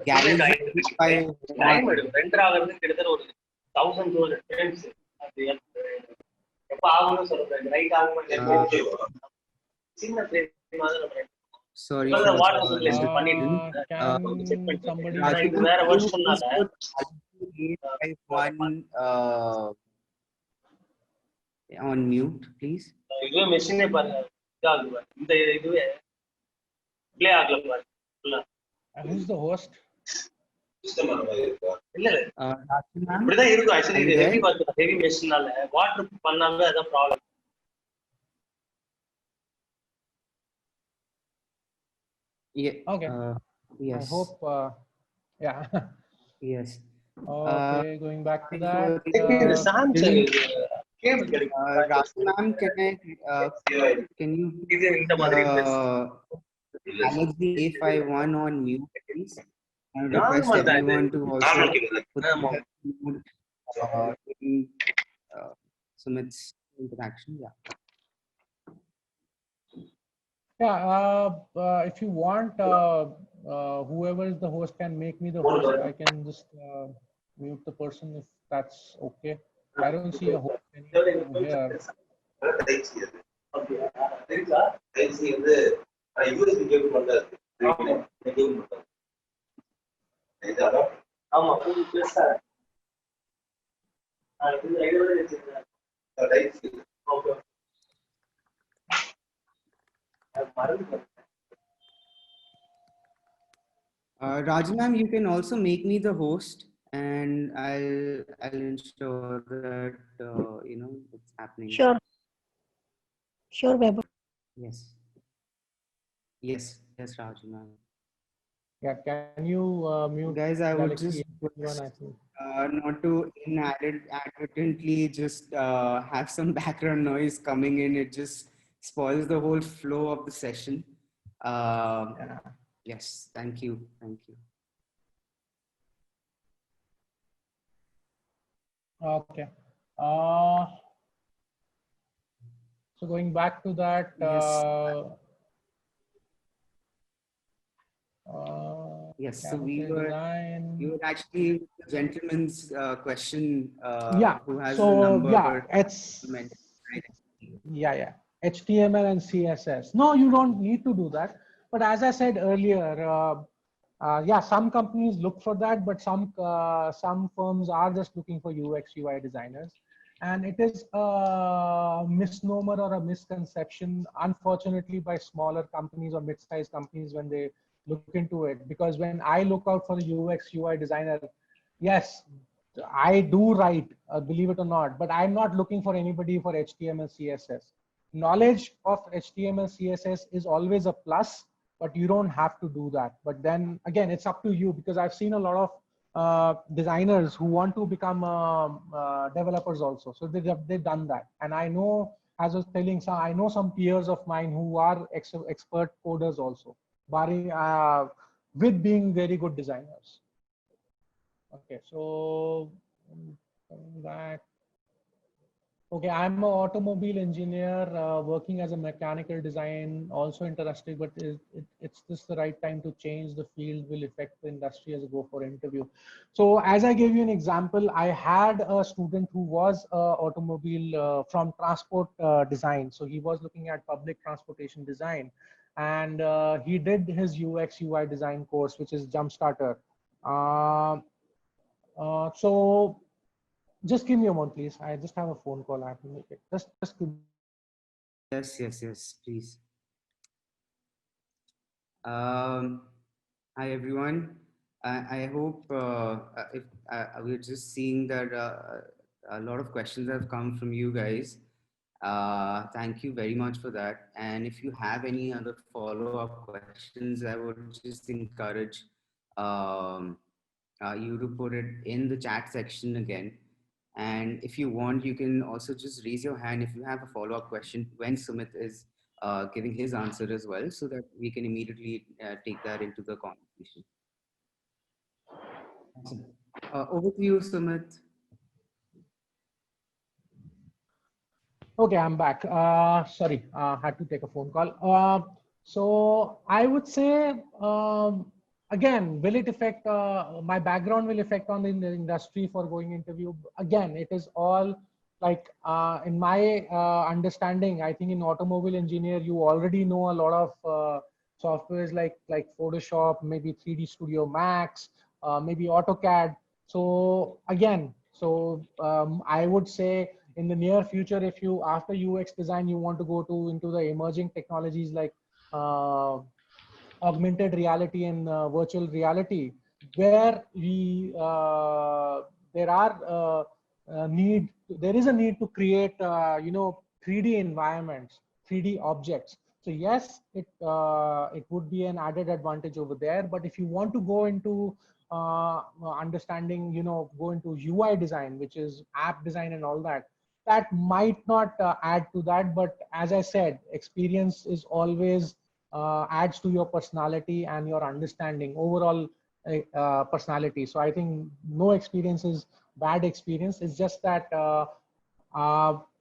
Speaker 3: time எடுக்கும். Render ஆகிறது கிட்டத்தட்ட ஒரு 1200 frames. அது எப்ப ஆகும்னு சொல்றது. ரைட் ஆகும் சின்ன ஃப்ரேம் மாதிரி நம்ம
Speaker 1: sorry
Speaker 3: வாட்டர் சர்க்குலேஷன் பண்ணிட்டு செக் பண்ணிட்டு இது வேற வெர்ஷன்னால
Speaker 1: on mute please.
Speaker 3: இதுவே மெஷினே பாருங்க இதாகுது. இந்த இதுவே ப்ளே ஆகல பாருங்க.
Speaker 2: Who's the host?
Speaker 3: இல்ல
Speaker 1: Rashmi ma'am,
Speaker 3: இப்படிதான் இருக்கும்
Speaker 1: are
Speaker 3: ஆக்சுவலி.
Speaker 1: you
Speaker 3: இது
Speaker 1: there?
Speaker 3: ஹெவி ஒர்க், ஹெவி மெஷினால வாட்டர் பண்ணாவே அதான் problem.
Speaker 1: Yeah.
Speaker 2: Okay. I
Speaker 1: Yes.
Speaker 2: hope. Yeah.
Speaker 1: Yes.
Speaker 2: Okay. Going back to that.
Speaker 3: இந்த Samsung cable
Speaker 1: Rashmi ma'am, can you
Speaker 3: இது இந்த மாதிரி
Speaker 1: Galaxy A51 on mute, please? I request
Speaker 3: Normal தான்
Speaker 1: everyone to also put
Speaker 3: ஆமா.
Speaker 1: in Sumit's interaction. Yeah.
Speaker 2: Yeah. If you want, whoever is the host can make me the host. I can just mute the person if that's okay. I don't see a host anywhere here.
Speaker 3: ஆமா பெருசா
Speaker 1: Raju ma'am, you can also make me the host, and I'll ensure that it's happening.
Speaker 4: Sure. Sure, Vaibhav.
Speaker 1: Yes. Yes, Raju ma'am.
Speaker 2: Yeah. Can you mute?
Speaker 1: Guys, I would
Speaker 2: Galaxy
Speaker 1: just
Speaker 2: A51, I think.
Speaker 1: not to inadvertently just have some background noise coming in. It just spoils the whole flow of the session.
Speaker 2: Yeah.
Speaker 1: Yes, thank you.
Speaker 2: Okay. So going back to that.
Speaker 1: Yes, so we
Speaker 2: Galaxy
Speaker 1: were
Speaker 2: design.
Speaker 1: actually the gentleman's question.
Speaker 2: Yeah.
Speaker 1: Who has the
Speaker 2: So
Speaker 1: number?
Speaker 2: yeah, it's yeah. HTML and CSS. No, you don't need to do that. But as I said earlier, yeah, some companies look for that, but some firms are just looking for UX UI designers, and it is a misnomer or a misconception, unfortunately, by smaller companies or mid-sized companies when they look into it. Because when I look out for a UX UI designer, yes, I do write, believe it or not, but I'm not looking for anybody for HTML, CSS. Knowledge of HTML, CSS is always a plus, but you don't have to do that. But then again, it's up to you, because I've seen a lot of designers who want to become developers also. So they've done that. And I know, as I was telling, I know some peers of mine who are expert coders also, barring, with being very good designers. Okay, so coming back. Okay, I'm an automobile engineer working as a mechanical design, also interested, but it's just the right time to change. The field will affect the industry as I go for interview. So as I gave you an example, I had a student who was automobile from transport design. So he was looking at public transportation design, and he did his UX UI design course, which is Jumpstarter. So just give me a moment, please. I just have a phone call. I have to make it. Just give.
Speaker 1: Yes, please. Hi everyone. I hope if we're just seeing that a lot of questions have come from you guys. Thank you very much for that. And if you have any other follow-up questions, I would just encourage you to put it in the chat section again. And if you want, you can also just raise your hand if you have a follow-up question when Sumit is giving his answer as well, so that we can immediately take that into the conversation. Over to you, Sumit.
Speaker 2: Okay, I'm back. Sorry, had to take a phone call. So I would say, again, will it affect, my background will affect on the industry for going interview? Again, it is all like, in my understanding, I think in automobile engineer, you already know a lot of softwares like Photoshop, maybe 3D Studio Max, maybe AutoCAD. So again, I would say in the near future, if you, after UX design, you want to go into the emerging technologies like augmented reality and virtual reality, where there is a need to create 3D environments, 3D objects. So yes, it would be an added advantage over there. But if you want to go into understanding, go into UI design, which is app design and all that, that might not add to that. But as I said, experience is always adds to your personality and your understanding overall personality. So I think no experience is bad experience. It's just that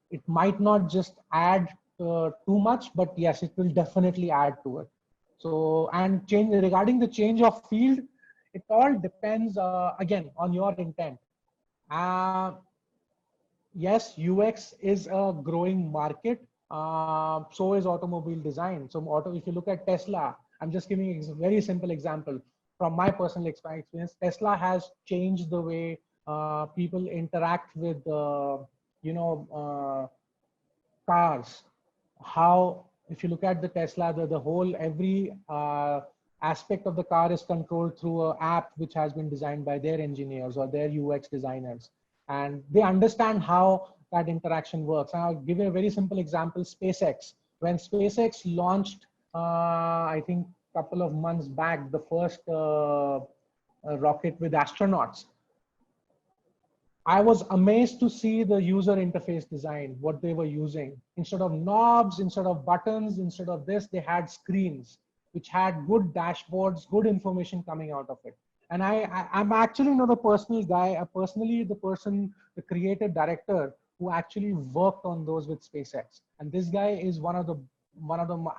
Speaker 2: it might not just add too much, but yes, it will definitely add to it. So, and regarding the change of field, it all depends again on your intent. Yes, UX is a growing market. So is automobile design. So if you look at Tesla, I'm just giving a very simple example from my personal experience. Tesla has changed the way people interact with, cars. How, if you look at the Tesla, the whole, every aspect of the car is controlled through an app which has been designed by their engineers or their UX designers. And they understand how that interaction works. And I'll give you a very simple example, SpaceX. When SpaceX launched, I think a couple of months back, the first rocket with astronauts, I was amazed to see the user interface design, what they were using. Instead of knobs, instead of buttons, instead of this, they had screens, which had good dashboards, good information coming out of it. And I'm actually not a personal guy, personally the creative director who actually worked on those with SpaceX. And this guy is one of the,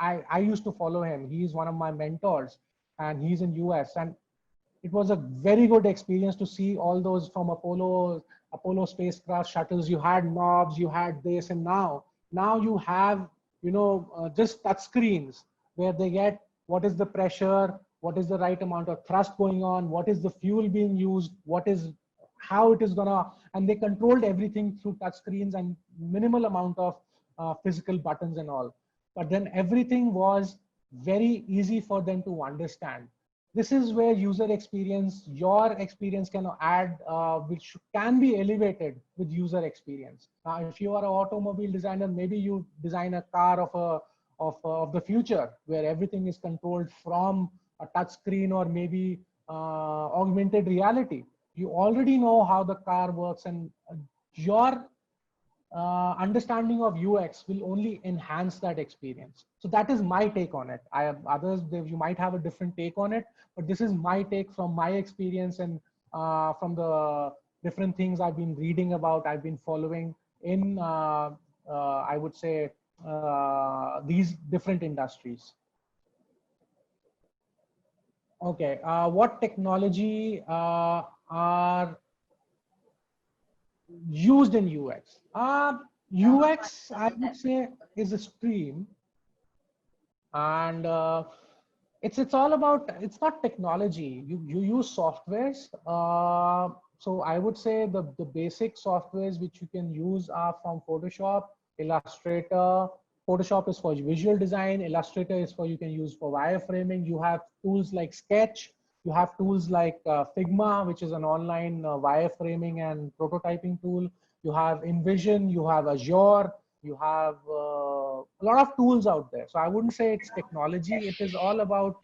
Speaker 2: I used to follow him. He's one of my mentors and he's in US. And it was a very good experience to see all those from Apollo spacecraft shuttles. You had knobs, you had this, and now you have, just touch screens where they get what is the pressure, what is the right amount of thrust going on, what is the fuel being used, how it is gonna, and they controlled everything through touch screens and minimal amount of physical buttons and all. But then everything was very easy for them to understand. This is where user experience, your experience can add, which can be elevated with user experience. Now, if you are an automobile designer, maybe you design a car of the future where everything is controlled from a touch screen or maybe augmented reality. You already know how the car works, and your understanding of UX will only enhance that experience. So that is my take on it. I have others, you might have a different take on it, but this is my take from my experience and from the different things I've been reading about, I've been following in, I would say, these different industries. Okay, what technology are used in UX? UX, I would say, is a stream, and it's all about, it's not technology. You use softwares. So I would say the basic softwares which you can use are from Photoshop, Illustrator. Photoshop is for visual design. Illustrator is for, you can use for wireframing. You have tools like Sketch. You have tools like Figma, which is an online wireframing and prototyping tool. You have InVision, you have Azure, you have a lot of tools out there. So I wouldn't say it's technology. It is all about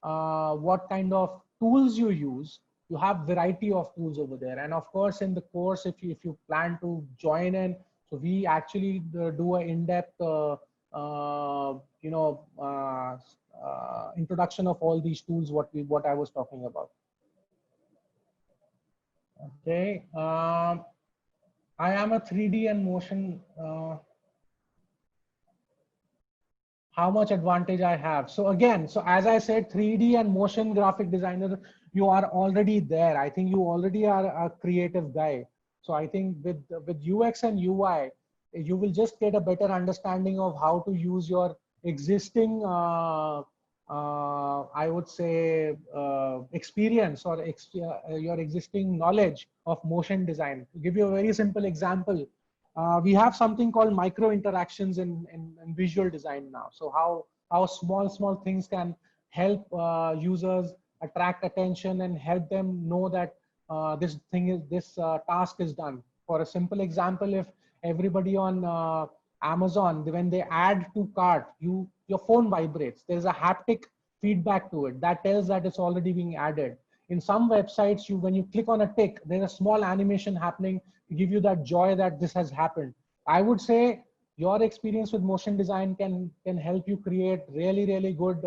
Speaker 2: what kind of tools you use. You have variety of tools over there. And of course, in the course, if you plan to join in, so we actually do an in-depth, introduction of all these tools, what I was talking about. Okay, I am a 3D and motion. How much advantage I have? So again, so as I said, 3D and motion graphic designer, you are already there. I think you already are a creative guy. So I think with UX and UI, you will just get a better understanding of how to use your existing, I would say, experience or your existing knowledge of motion design. To give you a very simple example, we have something called micro interactions in visual design now. So how small things can help users attract attention and help them know that this task is done. For a simple example, if everybody on Amazon, when they add to cart, your phone vibrates. There's a haptic feedback to it that tells that it's already being added. In some websites, when you click on a tick, there's a small animation happening to give you that joy that this has happened. I would say your experience with motion design can help you create really good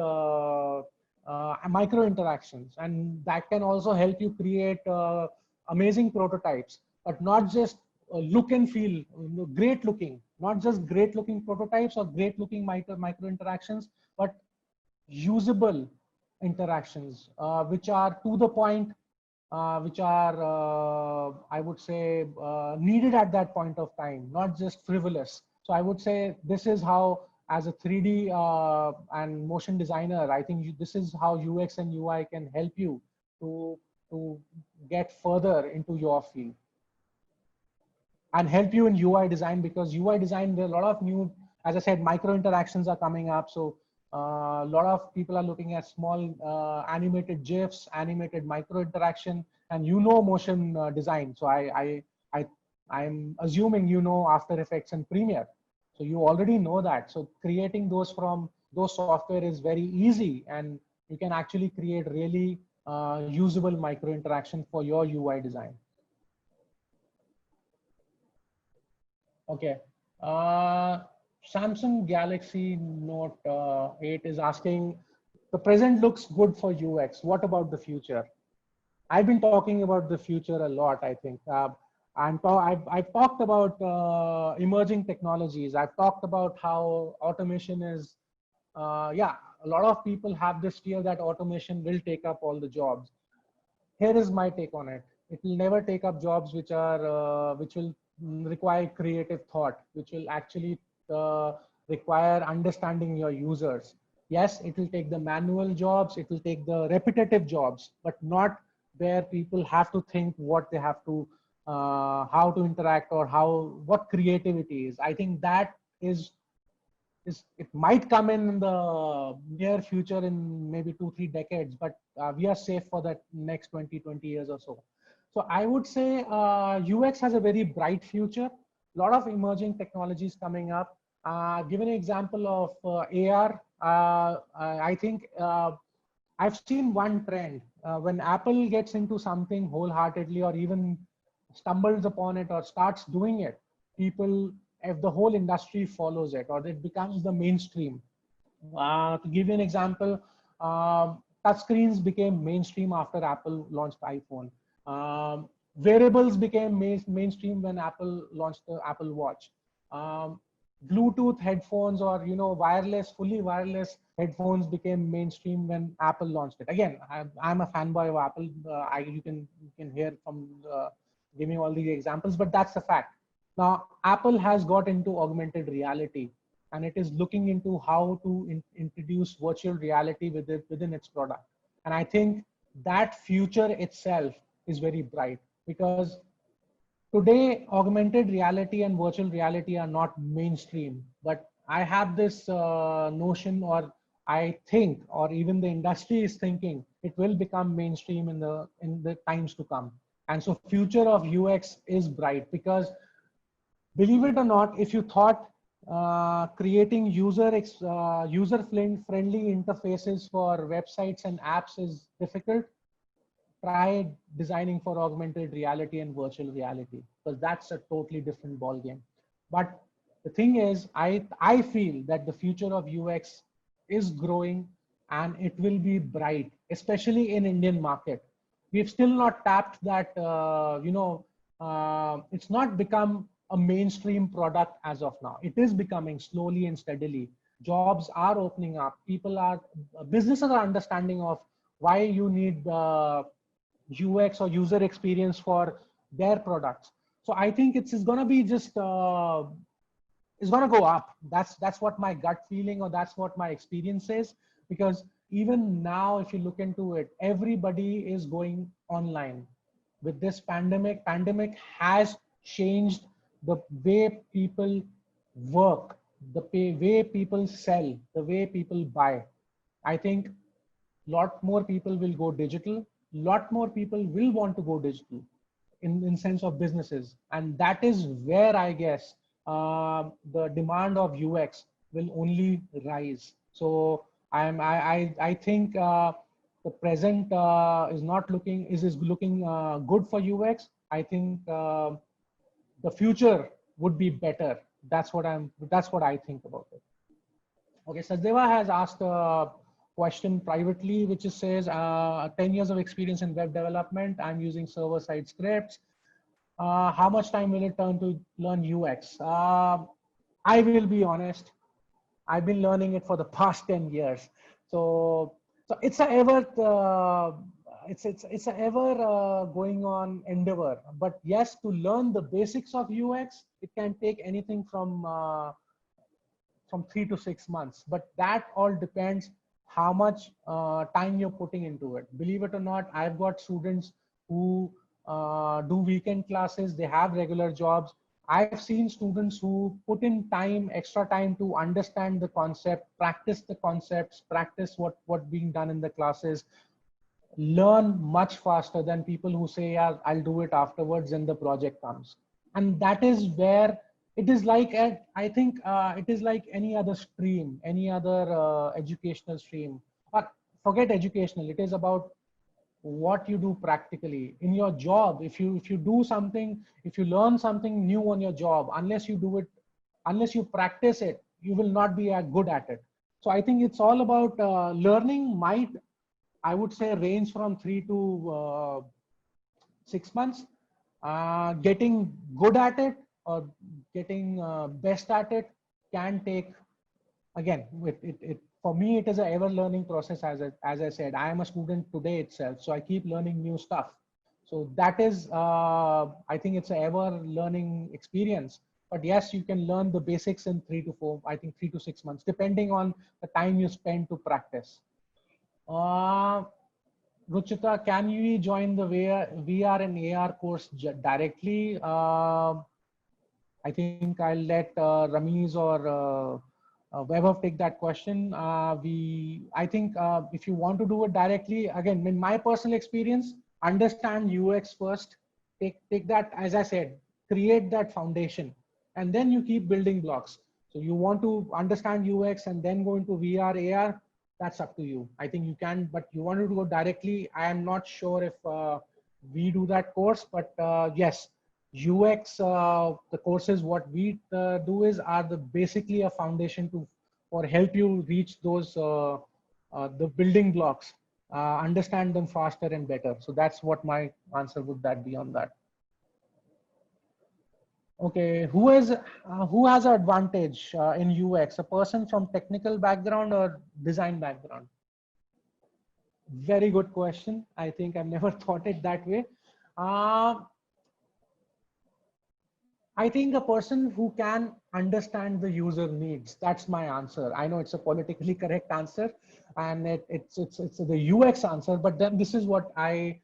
Speaker 2: micro interactions, and that can also help you create amazing prototypes, but not just look and feel great looking, not just great looking prototypes or great looking micro interactions, but usable interactions, which are to the point, which are, I would say, needed at that point of time, not just frivolous. So I would say this is how, as a 3D and motion designer, I think this is how UX and UI can help you to get further into your field and help you in UI design, because UI design, there are a lot of new, as I said, micro interactions are coming up. So a lot of people are looking at small animated GIFs, animated micro interaction, and motion design. So I'm assuming After Effects and Premiere. So you already know that. So creating those from those software is very easy, and you can actually create really usable micro interaction for your UI design. Okay. Samsung Galaxy Note 8 is asking, the present looks good for UX. What about the future? I've been talking about the future a lot, I think. I've talked about emerging technologies. I've talked about how automation is, yeah, a lot of people have this fear that automation will take up all the jobs. Here is my take on it. It will never take up jobs which will require creative thought, which will actually require understanding your users. Yes, it will take the manual jobs, it will take the repetitive jobs, but not where people have to think what they have to, how to interact, or what creativity is. I think that it might come in the near future, in maybe 2-3 decades, but we are safe for that next 20 years or so. So I would say UX has a very bright future. A lot of emerging technologies coming up. Give an example of AR. I think I've seen one trend. When Apple gets into something wholeheartedly, or even stumbles upon it or starts doing it, people, if the whole industry follows it, or it becomes the mainstream. To give you an example, touchscreens became mainstream after Apple launched iPhone. Wearables became mainstream when Apple launched the Apple Watch. Bluetooth headphones, or fully wireless headphones became mainstream when Apple launched it. Again, I'm a fanboy of Apple. You can hear from giving all these examples, but that's the fact. Now, Apple has got into augmented reality, and it is looking into how to introduce virtual reality within its product. And I think that future itself is very bright, because today augmented reality and virtual reality are not mainstream. But I have this notion, or I think, or even the industry is thinking, it will become mainstream in the times to come. And so future of UX is bright, because believe it or not, if you thought creating user-friendly interfaces for websites and apps is difficult, try designing for augmented reality and virtual reality, because that's a totally different ballgame. But the thing is, I feel that the future of UX is growing, and it will be bright, especially in Indian market. We've still not tapped that, it's not become a mainstream product as of now. It is becoming slowly and steadily. Jobs are opening up. Businesses are understanding of why you need UX or user experience for their products. So I think it's going to be just, it's going to go up. That's what my gut feeling, or that's what my experience is. Because even now, if you look into it, everybody is going online. With this pandemic has changed the way people work, the way people sell, the way people buy. I think Lot more people will go digital. Lot more people will want to go digital in sense of businesses. And that is where I guess the demand of UX will only rise. So I think the present is not looking, is looking good for UX. I think the future would be better. That's what I think about it. Okay, Sadeva has asked a question privately, which is says 10 years of experience in web development. I'm using server-side scripts. How much time will it turn to learn UX? I will be honest. I've been learning it for the past 10 years. So it's a ever it's a ever going on endeavor. But yes, to learn the basics of UX, it can take anything from 3 to 6 months. But that all depends how much time you're putting into it. Believe it or not, I've got students who do weekend classes. They have regular jobs. I've seen students who put in time, extra time to understand the concept, practice the concepts, practice what's being done in the classes, learn much faster than people who say, yeah, I'll do it afterwards and the project comes. And that is where it is like, I think it is like any other stream, any other educational stream. But forget educational, it is about what you do practically in your job. If you do something, if you learn something new on your job, unless you do it, unless you practice it, you will not be good at it. So I think it's all about learning might, I would say, range from 3 to 6 months. Getting good at it or getting best at it can take, again, for me, it is an ever learning process. As I said, I am a student today itself, so I keep learning new stuff. So that is, I think it's an ever learning experience. But yes, you can learn the basics in 3 to 6 months, depending on the time you spend to practice. Ruchita, can you join the VR and AR course directly? I think I'll let Ramiz or Vaibhav take that question. I think if you want to do it directly, again, in my personal experience, understand UX first. Take that, as I said, create that foundation, and then you keep building blocks. So you want to understand UX and then go into VR, AR, that's up to you. I think you can, but you wanted to go directly. I am not sure if we do that course, but yes, UX, the courses, what we do are basically a foundation or help you reach those, the building blocks, understand them faster and better. So that's what my answer would be on that. Okay, who has an advantage in UX? A person from technical background or design background? Very good question. I think I've never thought it that way. I think a person who can understand the user needs. That's my answer. I know it's a politically correct answer, and it's the UX answer. But then this is what I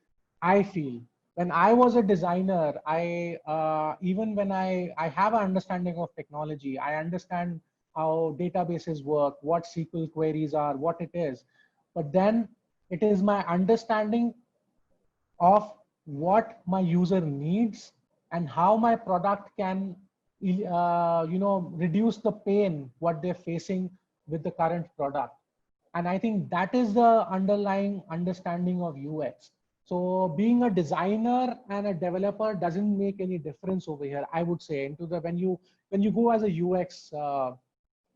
Speaker 2: feel. When I was a designer, even when I have an understanding of technology, I understand how databases work, what SQL queries are, what it is. But then it is my understanding of what my user needs and how my product can, reduce the pain what they're facing with the current product. And I think that is the underlying understanding of UX. So being a designer and a developer doesn't make any difference over here, I would say. When you go as a UX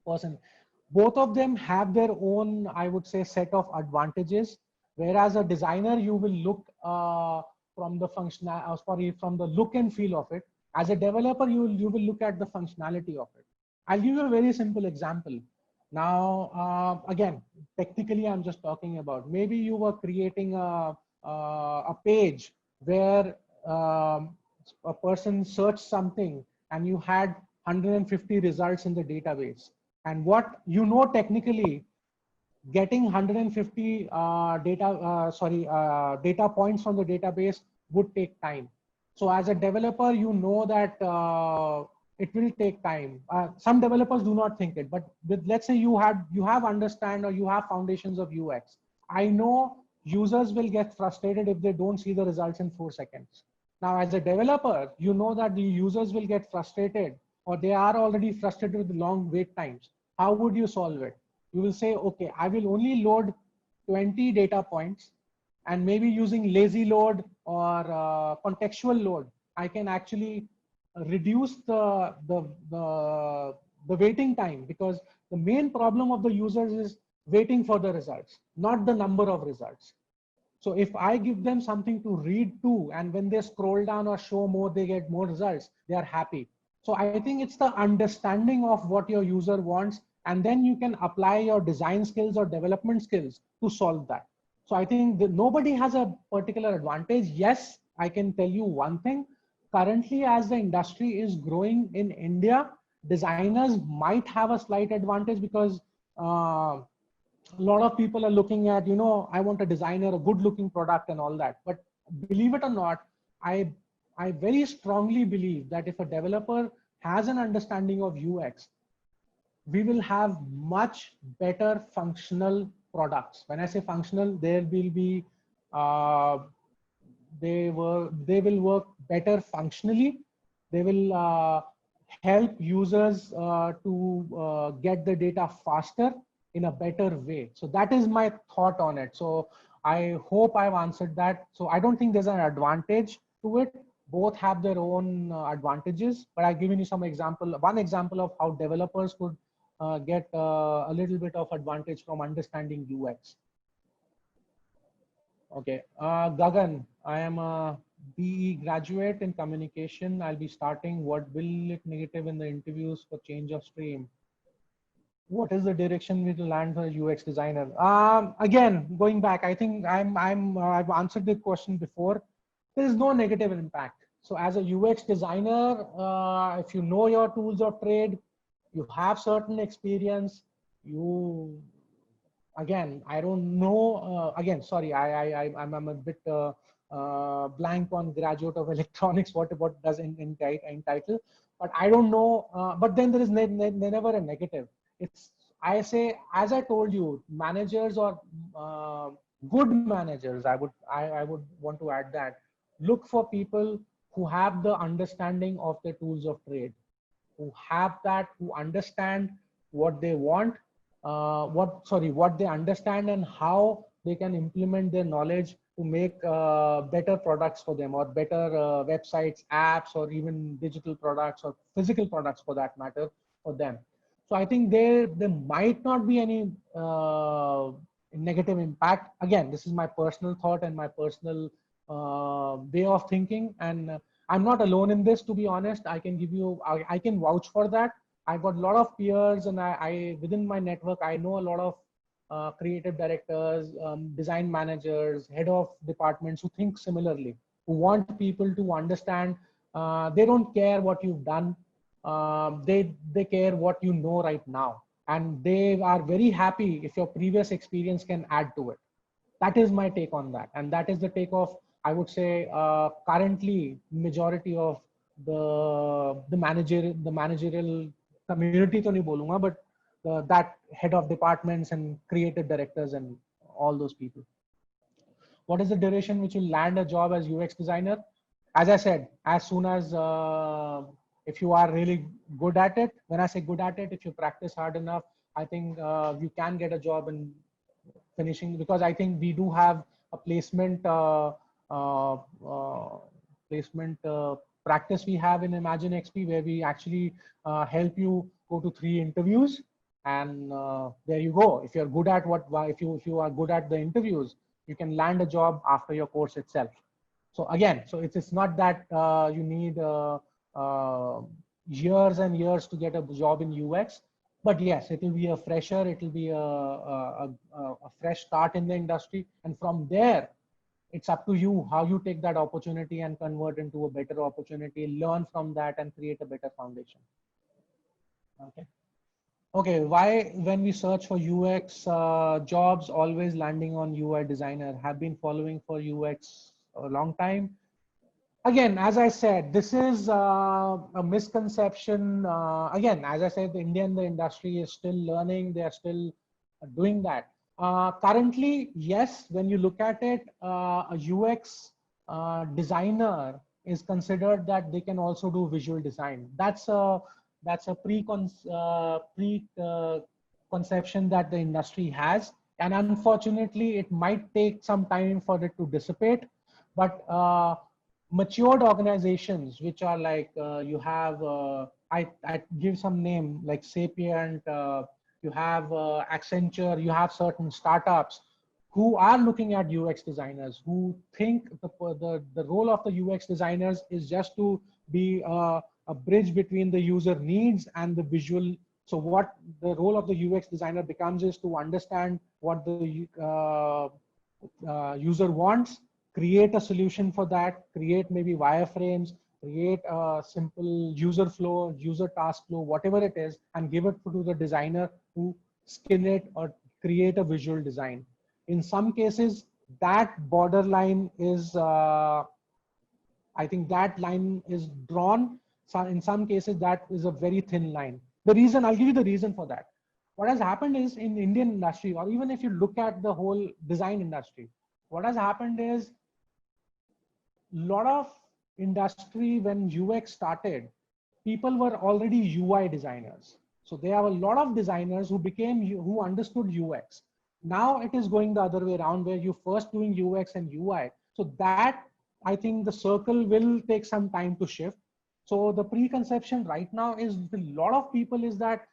Speaker 2: person, both of them have their own, I would say, set of advantages. Whereas a designer, you will look from the look and feel of it. As a developer, you will look at the functionality of it. I'll give you a very simple example. Now, again, technically, I'm just talking about, maybe you were creating a page where a person searched something and you had 150 results in the database. And what you know technically, getting 150 data points from the database would take time. So as a developer, you know that it will take time. Some developers do not think it, but let's say you have understand or you have foundations of UX. I know users will get frustrated if they don't see the results in 4 seconds. Now, as a developer, you know that the users will get frustrated, or they are already frustrated with the long wait times. How would you solve it? You will say, okay, I will only load 20 data points, and maybe using lazy load or contextual load, I can actually reduce the waiting time, because the main problem of the users is waiting for the results, not the number of results. So if I give them something to read to, and when they scroll down or show more, they get more results, they are happy. So I think it's the understanding of what your user wants, and then you can apply your design skills or development skills to solve that. So I think that nobody has a particular advantage. Yes, I can tell you one thing. Currently, as the industry is growing in India, designers might have a slight advantage, because a lot of people are looking at, I want a designer, a good looking product and all that. But believe it or not, I, I very strongly believe that if a developer has an understanding of UX, we will have much better functional products. When I say functional, there will be, uh, they will work better functionally. They will help users to get the data faster in a better way. So that is my thought on it. So I hope I've answered that. So I don't think there's an advantage to it. Both have their own advantages, but I've given you some example, one example of how developers could get a little bit of advantage from understanding UX. Okay, Gagan, I am a BE graduate in communication. I'll be starting. What will it negative in the interviews for change of stream? What is the direction we will land for a UX designer? Again, going back, I think I've answered the question before. There is no negative impact. So as a UX designer, if you know your tools of trade, you have certain experience, you, again, I don't know, again, sorry, I'm a bit blank on graduate of electronics, what does in title, but I don't know, but then there is never a negative. It's, I say, as I told you, managers or good managers, I would want to add that, look for people who have the understanding of the tools of trade, who have that, who understand what they want, what they understand, and how they can implement their knowledge to make better products for them, or better websites, apps, or even digital products or physical products for that matter for them. So I think there might not be any negative impact. Again, this is my personal thought and my personal way of thinking, and I'm not alone in this, to be honest. I can give you, I can vouch for that. I've got a lot of peers, and I within my network, I know a lot of creative directors, design managers, head of departments who think similarly, who want people to understand. They don't care what you've done. They care what you know right now, and they are very happy if your previous experience can add to it. That is my take on that, and that is the take of, I would say, currently majority of the managerial community to nahi bolunga, but that head of departments and creative directors and all those people. What is the duration which will land a job as UX designer? As I said, as soon as if you are really good at it. When I say good at it, if you practice hard enough, I think you can get a job in finishing, because I think we do have a placement practice we have in Imagine XP, where we actually help you go to 3 interviews, and there you go. If you're good at if you are good at the interviews, you can land a job after your course itself. So again, so it's not that you need years and years to get a job in UX. But yes, it will be a fresher, it will be a fresh start in the industry. And from there, it's up to you how you take that opportunity and convert into a better opportunity, learn from that and create a better foundation. Okay. Okay, why when we search for UX jobs, always landing on UI designer? Have been following for UX a long time. Again, as I said, this is a misconception. Again, as I said, the industry is still learning. They are still doing that. Currently, yes, when you look at it, a UX designer is considered that they can also do visual design. That's a conception that the industry has, and unfortunately, it might take some time for it to dissipate. But matured organizations, which are like you have, I give some name like Sapient. You have Accenture, you have certain startups who are looking at UX designers, who think the role of the UX designers is just to be a bridge between the user needs and the visual. So what the role of the UX designer becomes is to understand what the user wants, create a solution for that, create maybe wireframes, create a simple user flow, user task flow, whatever it is, and give it to the designer to skin it or create a visual design. In some cases, that borderline is, I think that line is drawn. So in some cases, that is a very thin line. The reason, I'll give you the reason for that. What has happened is in Indian industry, or even if you look at the whole design industry, what has happened is lot of industry when UX started, people were already UI designers. So there are a lot of designers who understood UX. Now it is going the other way around where you first doing UX and UI. So that I think the circle will take some time to shift. So the preconception right now is a lot of people is that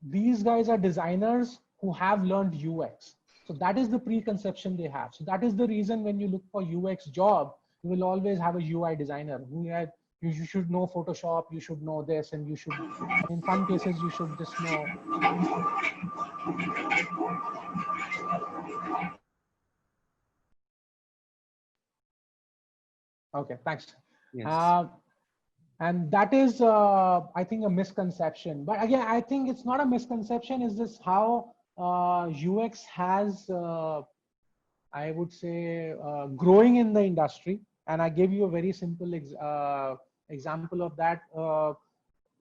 Speaker 2: these guys are designers who have learned UX. So that is the preconception they have. So that is the reason when you look for UX job, you will always have a UI designer who had, you should know Photoshop, you should know this, and you should, in some cases, you should just know. Okay, thanks.
Speaker 1: Yes.
Speaker 2: And that is, I think, a misconception. But again, I think it's not a misconception. It's just how UX has, I would say, growing in the industry. And I gave you a very simple example of that.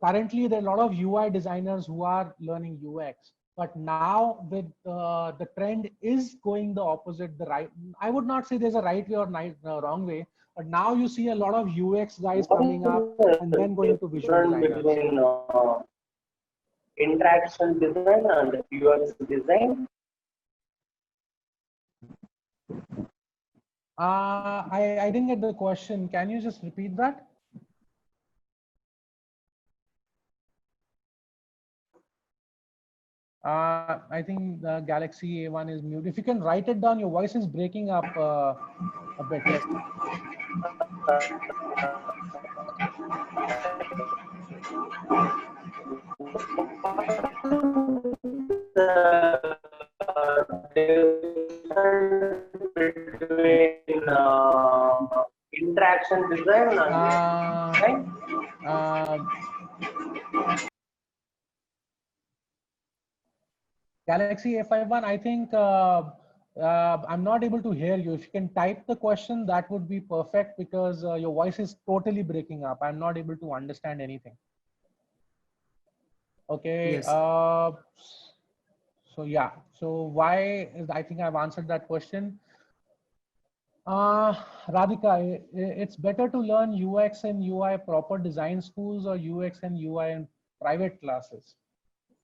Speaker 2: Currently, there are a lot of UI designers who are learning UX. But now with the trend is going the opposite, the right. I would not say there's a right way or wrong way, but now you see a lot of UX guys
Speaker 3: What is
Speaker 2: coming up and then going to
Speaker 3: the
Speaker 2: visual
Speaker 3: difference
Speaker 2: designers.
Speaker 3: between interaction design and UX design?
Speaker 2: I didn't get the question. Can you just repeat that? I think the Galaxy A1 is mute. If you can write it down, your voice is breaking up a bit.
Speaker 1: Yes.
Speaker 3: The difference between interaction design and design?
Speaker 2: Galaxy A51, I think I'm not able to hear you. If you can type the question, that would be perfect because your voice is totally breaking up. I'm not able to understand anything. Okay.
Speaker 1: Yes.
Speaker 2: So yeah. So why is, I think I've answered that question. Radhika, it's better to learn UX and UI proper design schools or UX and UI in private classes.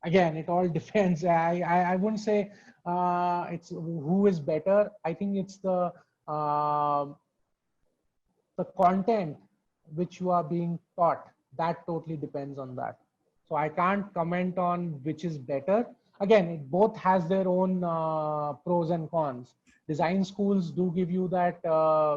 Speaker 2: Again, it all depends. I wouldn't say it's who is better. I think it's the content which you are being taught. That totally depends on that. So I can't comment on which is better. Again, it both has their own pros and cons. Design schools do give you that,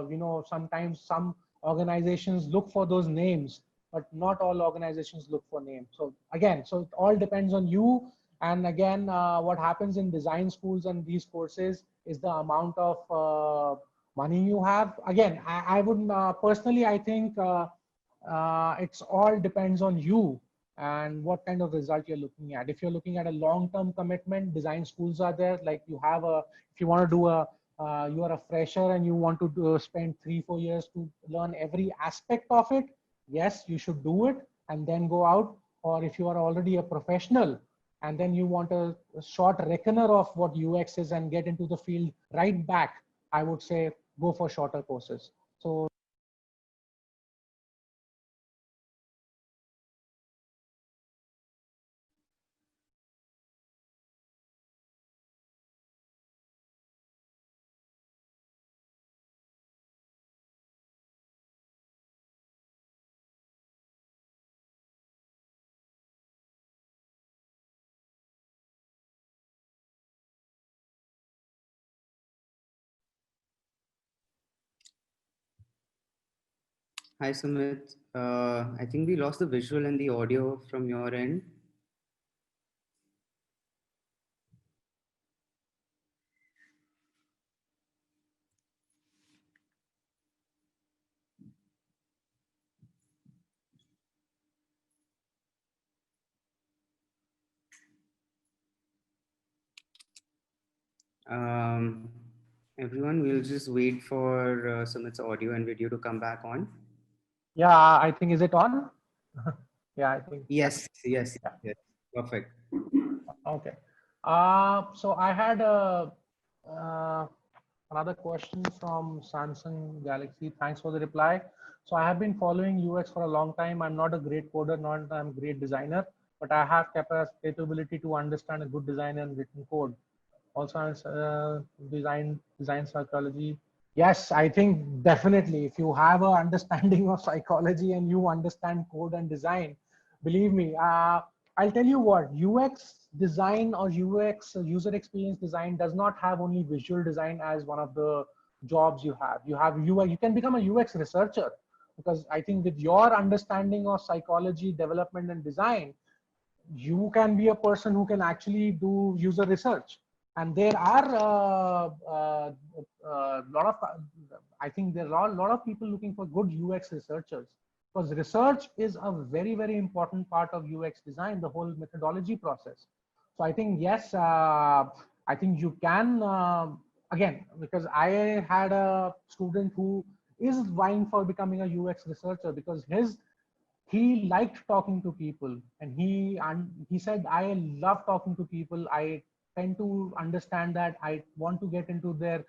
Speaker 2: you know, sometimes some organizations look for those names, but not all organizations look for names. So again, so it all depends on you. And again, what happens in design schools and these courses is the amount of money you have. Again, I wouldn't, personally, I think it's all depends on you and what kind of result you're looking at. If you're looking at a long-term commitment, design schools are there. Like you have a, if you want to do a, you are a fresher and you want to spend 3-4 years to learn every aspect of it, yes, you should do it and then go out. Or if you are already a professional, and then you want a short reckoner of what UX is and get into the field right back, I would say go for shorter courses. So
Speaker 1: Hi, Sumit. I think we lost the visual and the audio from your end. Um, Everyone, we'll just wait for Sumit's audio and video to come back on.
Speaker 2: yeah, I think, is it on? Yeah, I think.
Speaker 1: Yes, yes,
Speaker 2: Yeah.
Speaker 1: yes. Perfect.
Speaker 2: Okay. So I had uh, another question from Samsung Galaxy. Thanks for the reply. So I have been following UX for a long time. I'm not a great coder, not I'm a great designer, but I have capability to understand a good design and written code. Also, design psychology. Yes, I think definitely. If you have a understanding of psychology and you understand code and design, believe me, I'll tell you what, UX design or UX user experience design does not have only visual design as one of the jobs you have. You have UI. You can become a UX researcher, because I think with your understanding of psychology, development, and design, you can be a person who can actually do user research. And there are a lot of, I think there are a lot of people looking for good UX researchers, because research is a very, very important part of UX design, the whole methodology process. So I think, yes, I think you can, again, because I had a student who is vying for becoming a UX researcher, because he liked talking to people, and he said, I love talking to people. I tend to understand that. I want to get into their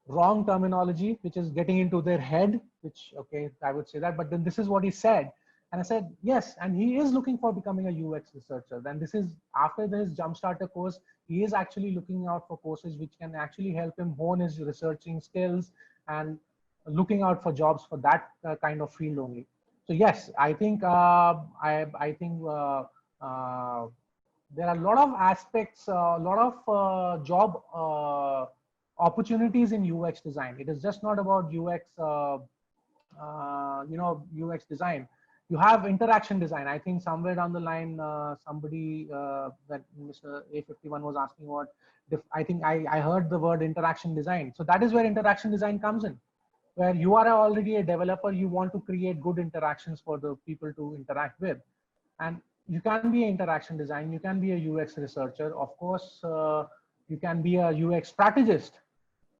Speaker 2: wrong terminology, which is getting into their head, which, okay, I would say that, but then this is what he said. And I said, yes, and he is looking for becoming a UX researcher. Then this is after his Jumpstarter course, he is actually looking out for courses which can actually help him hone his researching skills, and looking out for jobs for that kind of field only. So yes, I think I think there are a lot of aspects, a lot of job opportunities in UX design. It is just not about UX, UX design. You have interaction design. I think somewhere down the line, somebody that Mr. A51 was asking what. I think I heard the word interaction design. So that is where interaction design comes in, where you are already a developer, you want to create good interactions for the people to interact with. And you can be an interaction design, you can be a UX researcher, of course, you can be a UX strategist.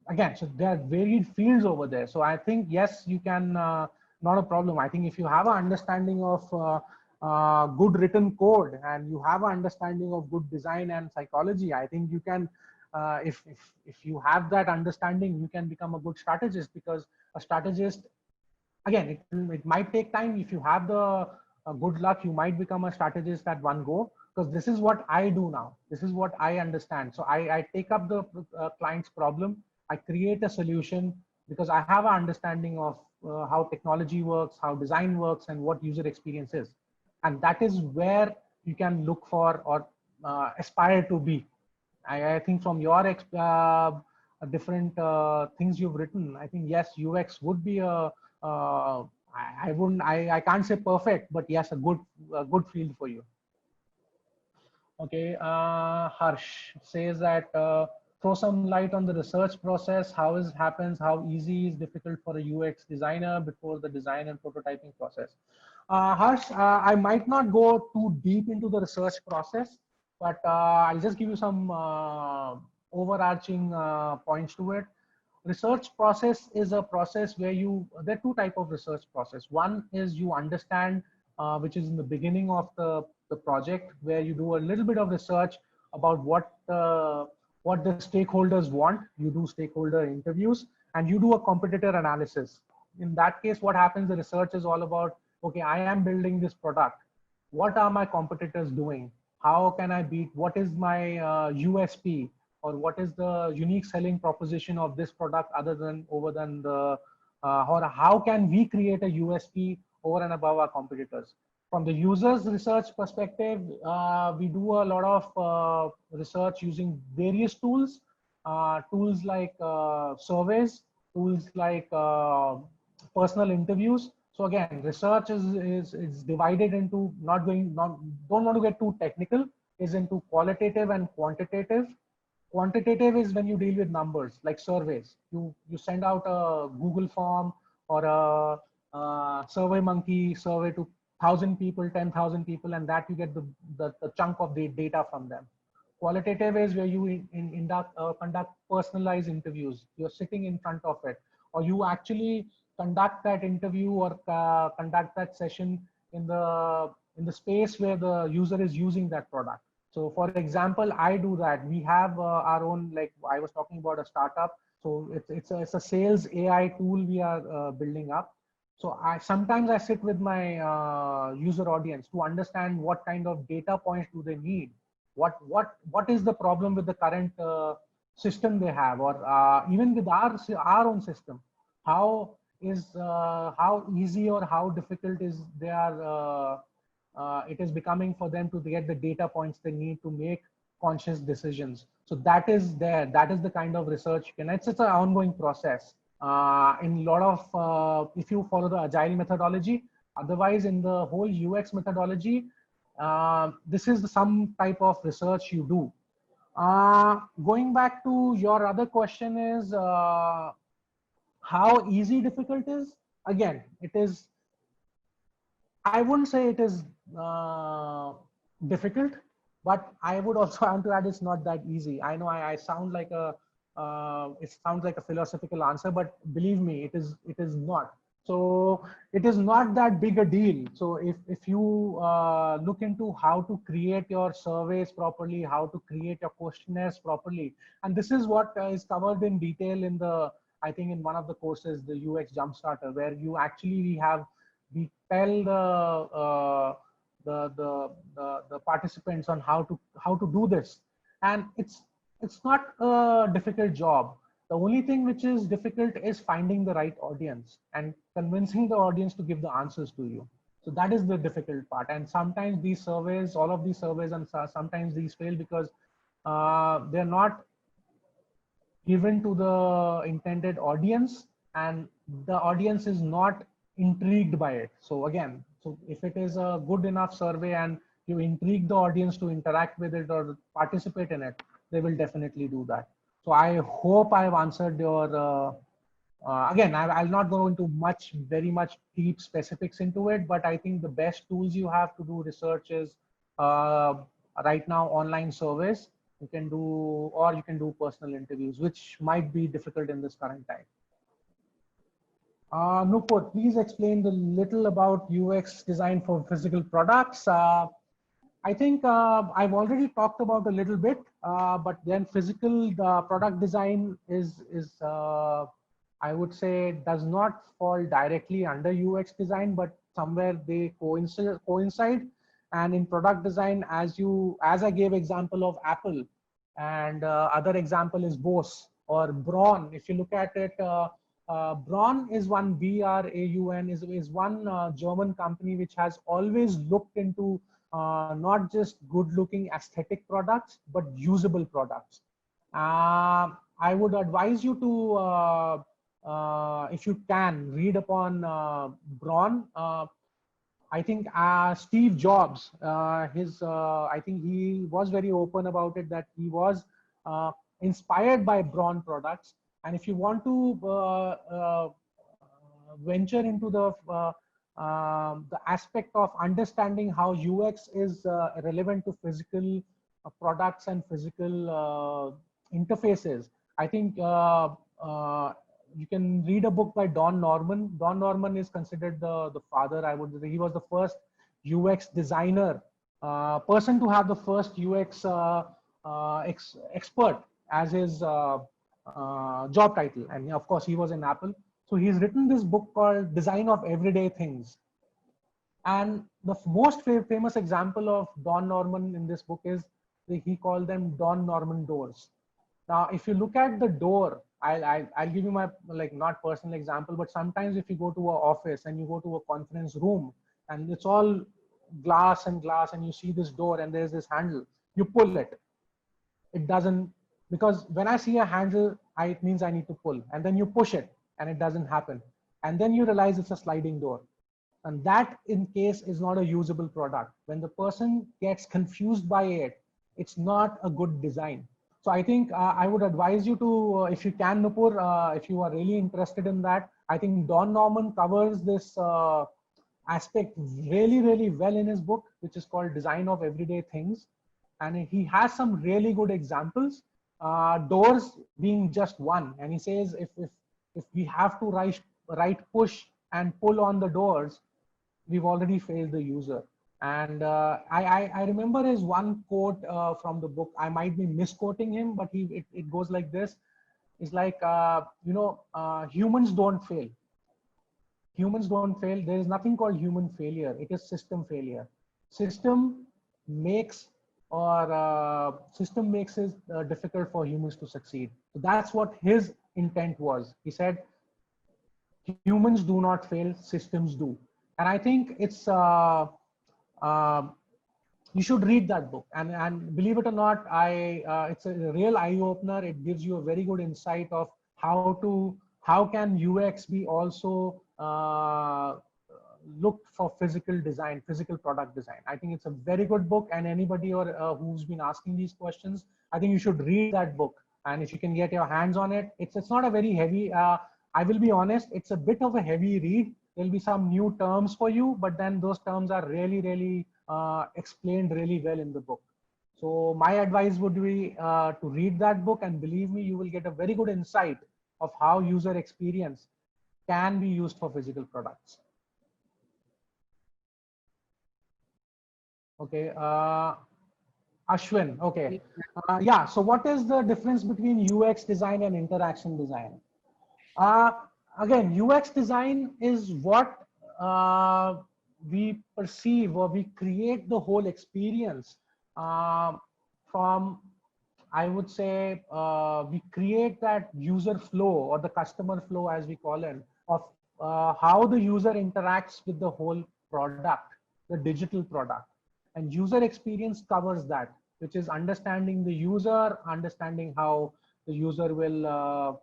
Speaker 2: Again, so there are varied fields over there. So I think, yes, you can, not a problem. I think if you have an understanding of good written code, and you have an understanding of good design and psychology, I think you can, if you have that understanding, you can become a good strategist. Because a strategist, again, it might take time. If you have the good luck, you might become a strategist at one go, because this is what I do now. This is what I understand. So I take up the client's problem, I create a solution, because I have an understanding of how technology works, how design works, and what user experience is. And that is where you can look for, or aspire to be. I think from your different things you've written, I think, yes, UX would be I can't say perfect, but yes, a good field for you. Okay, Harsh says that throw some light on the research process, how it happens, how easy is difficult for a UX designer before the design and prototyping process. Harsh, I might not go too deep into the research process, but I'll just give you some overarching points to it. Research process is a process where there are two types of research process. One is you understand, which is in the beginning of the the project, where you do a little bit of research about what the stakeholders want. You do stakeholder interviews and you do a competitor analysis. In that case, what happens, the research is all about, okay, I am building this product. What are my competitors doing? How can I beat? What is my USP, or what is the unique selling proposition of this product other than the, or how can we create a USP over and above our competitors? From the user's research perspective, we do a lot of research using various tools, tools like surveys, tools like personal interviews. So again, research is divided into, don't want to get too technical, is into qualitative and quantitative. Quantitative is when you deal with numbers, like surveys. You send out a Google form or a Survey Monkey survey to 1,000 people, 10,000 people, and that you get the chunk of the data from them. Qualitative is where you conduct personalized interviews. You're sitting in front of it, or you actually conduct that interview or conduct that session in the space where the user is using that product. So for example, I do that. We have our own, like I was talking about a startup. So it's a sales AI tool we are building up. So sometimes I sit with my user audience to understand what kind of data points do they need. What is the problem with the current system they have, or even with our own system? How easy or how difficult is it is becoming for them to get the data points they need to make conscious decisions. So that is the kind of research, and it's an ongoing process. In a lot of, if you follow the agile methodology, otherwise in the whole UX methodology, this is some type of research you do. Going back to your other question is, how easy difficult is? Again, it is, I wouldn't say it is difficult, but I would also want to add it's not that easy. I know I sound like it sounds like a philosophical answer, but believe me, it is not. So it is not that big a deal. So if you look into how to create your surveys properly, how to create your questionnaires properly, and this is what is covered in detail in I think in one of the courses, the UX Jumpstarter, where you actually we tell the participants on how to do this, and it's not a difficult job. The only thing which is difficult is finding the right audience and convincing the audience to give the answers to you. So that is the difficult part. And sometimes these surveys, all of these surveys, and sometimes these fail because they're not given to the intended audience, and the audience is not intrigued by it. So again, so if it is a good enough survey and you intrigue the audience to interact with it or participate in it, they will definitely do that. So I hope I've answered your, again, I'll not go into very much deep specifics into it, but I think the best tools you have to do research is right now online surveys. You can do, or you can do personal interviews, which might be difficult in this current time. Nupur, please explain the little about UX design for physical products. I think I've already talked about a little bit, but then physical product design is I would say does not fall directly under UX design, but somewhere they coincide. And in product design, as I gave example of Apple, and other example is Bose or Braun. If you look at it, Braun is one, BRAUN is one German company which has always looked into not just good looking aesthetic products, but usable products. I would advise you to, if you can, read upon Braun. I think Steve Jobs, I think he was very open about it, that he was inspired by Braun products. And if you want to venture into the aspect of understanding how UX is relevant to physical products and physical interfaces, I think you can read a book by Don Norman. Don Norman is considered the father. He was the first UX designer person to have the first UX expert as his job title. And of course, he was in Apple. So he's written this book called Design of Everyday Things. And the most famous example of Don Norman in this book is he called them Don Norman doors. Now, if you look at the door, I'll give you my like not personal example, but sometimes if you go to an office and you go to a conference room and it's all glass and you see this door and there's this handle, you pull it. It doesn't, because when I see a handle, it means I need to pull, and then you push it and it doesn't happen. And then you realize it's a sliding door. And that in case is not a usable product. When the person gets confused by it, it's not a good design. So I think I would advise you to, if you can, Nupur, if you are really interested in that, I think Don Norman covers this aspect really, really well in his book, which is called Design of Everyday Things. And he has some really good examples, doors being just one. And he says, if we have to write push and pull on the doors, we've already failed the user. And I remember his one quote from the book. I might be misquoting him, but it goes like this. It's like, humans don't fail. Humans don't fail. There is nothing called human failure. It is system failure. System makes it difficult for humans to succeed. So that's what his intent was. He said, humans do not fail, systems do. And I think it's you should read that book. And believe it or not, it's a real eye opener. It gives you a very good insight of how can UX be also looked for physical design, physical product design. I think it's a very good book, and anybody who's been asking these questions, I think you should read that book. And if you can get your hands on it, it's not a very heavy, I will be honest, it's a bit of a heavy read. There'll be some new terms for you, but then those terms are really, really explained really well in the book. So my advice would be to read that book, and believe me, you will get a very good insight of how user experience can be used for physical products. Okay, Ashwin, okay. Yeah, so what is the difference between UX design and interaction design? Again, UX design is what we perceive, or we create the whole experience from, I would say, we create that user flow, or the customer flow as we call it, of how the user interacts with the whole product, the digital product. And user experience covers that, which is understanding the user, understanding how the user will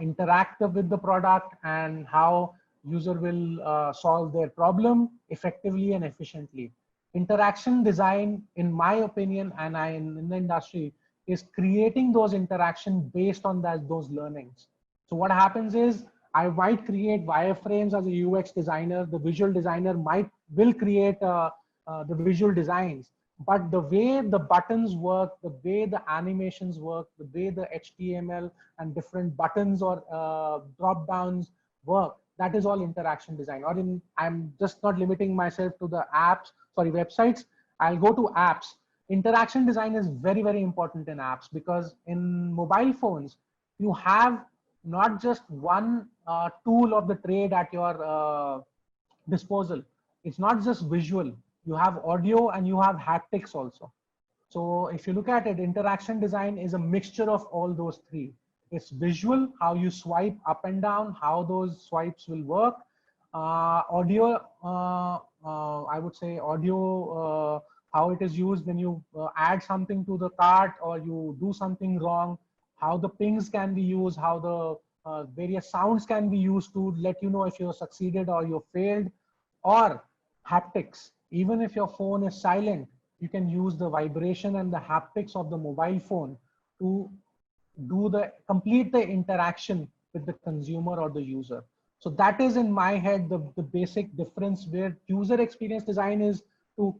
Speaker 2: interact with the product, and how user will solve their problem effectively and efficiently. Interaction design, in my opinion, and in the industry, is creating those interactions based on those learnings. So what happens is, I might create wireframes as a UX designer. The visual designer will create the visual designs, but the way the buttons work, the way the animations work, the way the HTML and different buttons or drop downs work, that is all interaction design. Or I'm just not limiting myself to the websites. I'll go to apps. Interaction design is very, very important in apps, because in mobile phones, you have not just one tool of the trade at your disposal. It's not just visual. You have audio and you have haptics also. So if you look at it, interaction design is a mixture of all those three. It's visual, how you swipe up and down, how those swipes will work. Audio, I would say audio, how it is used when you add something to the cart or you do something wrong, how the pings can be used, how the various sounds can be used to let you know if you succeeded or you failed. Or haptics, even if your phone is silent, you can use the vibration and the haptics of the mobile phone to complete the interaction with the consumer or the user. So that is, in my head, the basic difference, where user experience design is to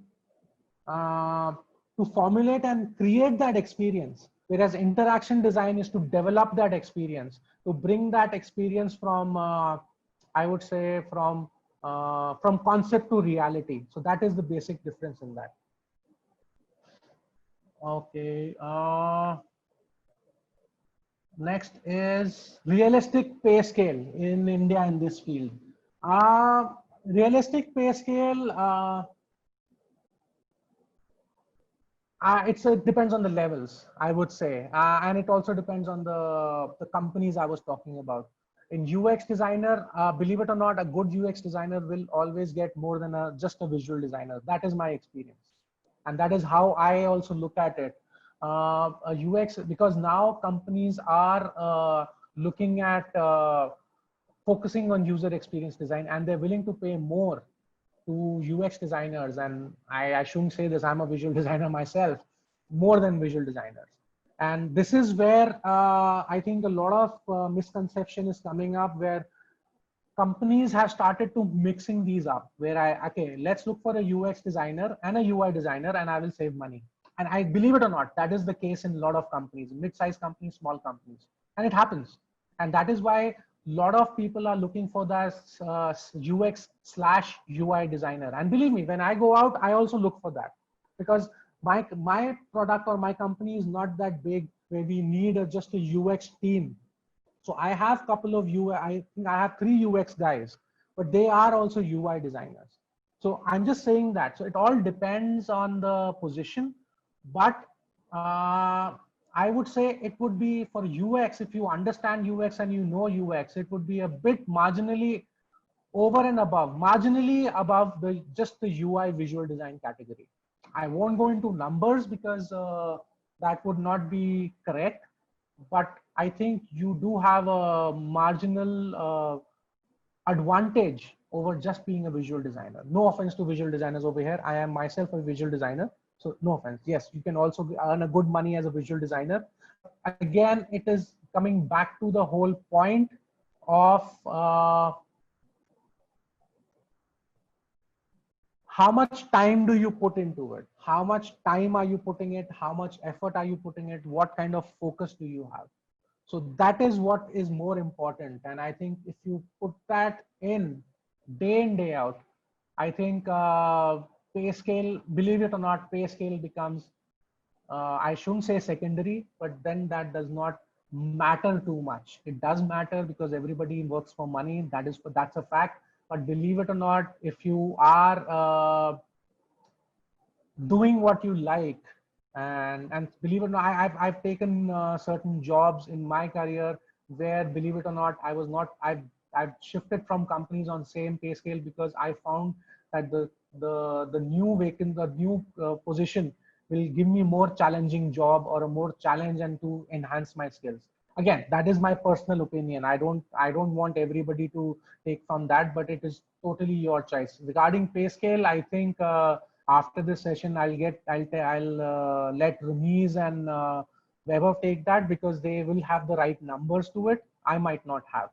Speaker 2: formulate and create that experience, whereas interaction design is to develop that experience, to bring that experience from, I would say, from concept to reality. So that is the basic difference in that. Okay. Next is realistic pay scale in India in this field. Realistic pay scale, it depends on the levels, I would say. And it also depends on the companies I was talking about. In UX designer, believe it or not, a good UX designer will always get more than just a visual designer. That is my experience. And that is how I also look at it. A UX, because now companies are looking at focusing on user experience design, and they're willing to pay more to UX designers. And I shouldn't say this, I'm a visual designer myself, more than visual designers. And this is where I think a lot of misconception is coming up, where companies have started to mixing these up, where okay, let's look for a UX designer and a UI designer and I will save money. And I believe it or not, that is the case in a lot of companies, mid-sized companies, small companies, and it happens. And that is why a lot of people are looking for that UX/UI designer. And believe me, when I go out, I also look for that, because my product or my company is not that big where we need just a UX team. So I have a couple of UI, I think I have 3 UX guys, but they are also UI designers. So I'm just saying that. So it all depends on the position, but I would say it would be for UX, if you understand UX and you know UX, it would be a bit marginally over and above, marginally above the just the UI visual design category. I won't go into numbers because that would not be correct, but I think you do have a marginal advantage over just being a visual designer. No offense to visual designers over here. I am myself a visual designer. So no offense. Yes, you can also earn a good money as a visual designer. Again, it is coming back to the whole point of how much time do you put into it? How much time are you putting it? How much effort are you putting it? What kind of focus do you have? So that is what is more important. And I think if you put that in day out, I think pay scale, believe it or not, pay scale becomes, I shouldn't say secondary, but then that does not matter too much. It does matter because everybody works for money. That's a fact. But believe it or not, if you are doing what you like, and believe it or not, I've taken certain jobs in my career where, believe it or not, I've shifted from companies on same pay scale because I found that the new position will give me more challenging job or a more challenge and to enhance my skills. Again, that is my personal opinion. I don't want everybody to take from that, but it is totally your choice. Regarding pay scale, I think after this session, I'll let Ramiz and Weber take that because they will have the right numbers to it. I might not have.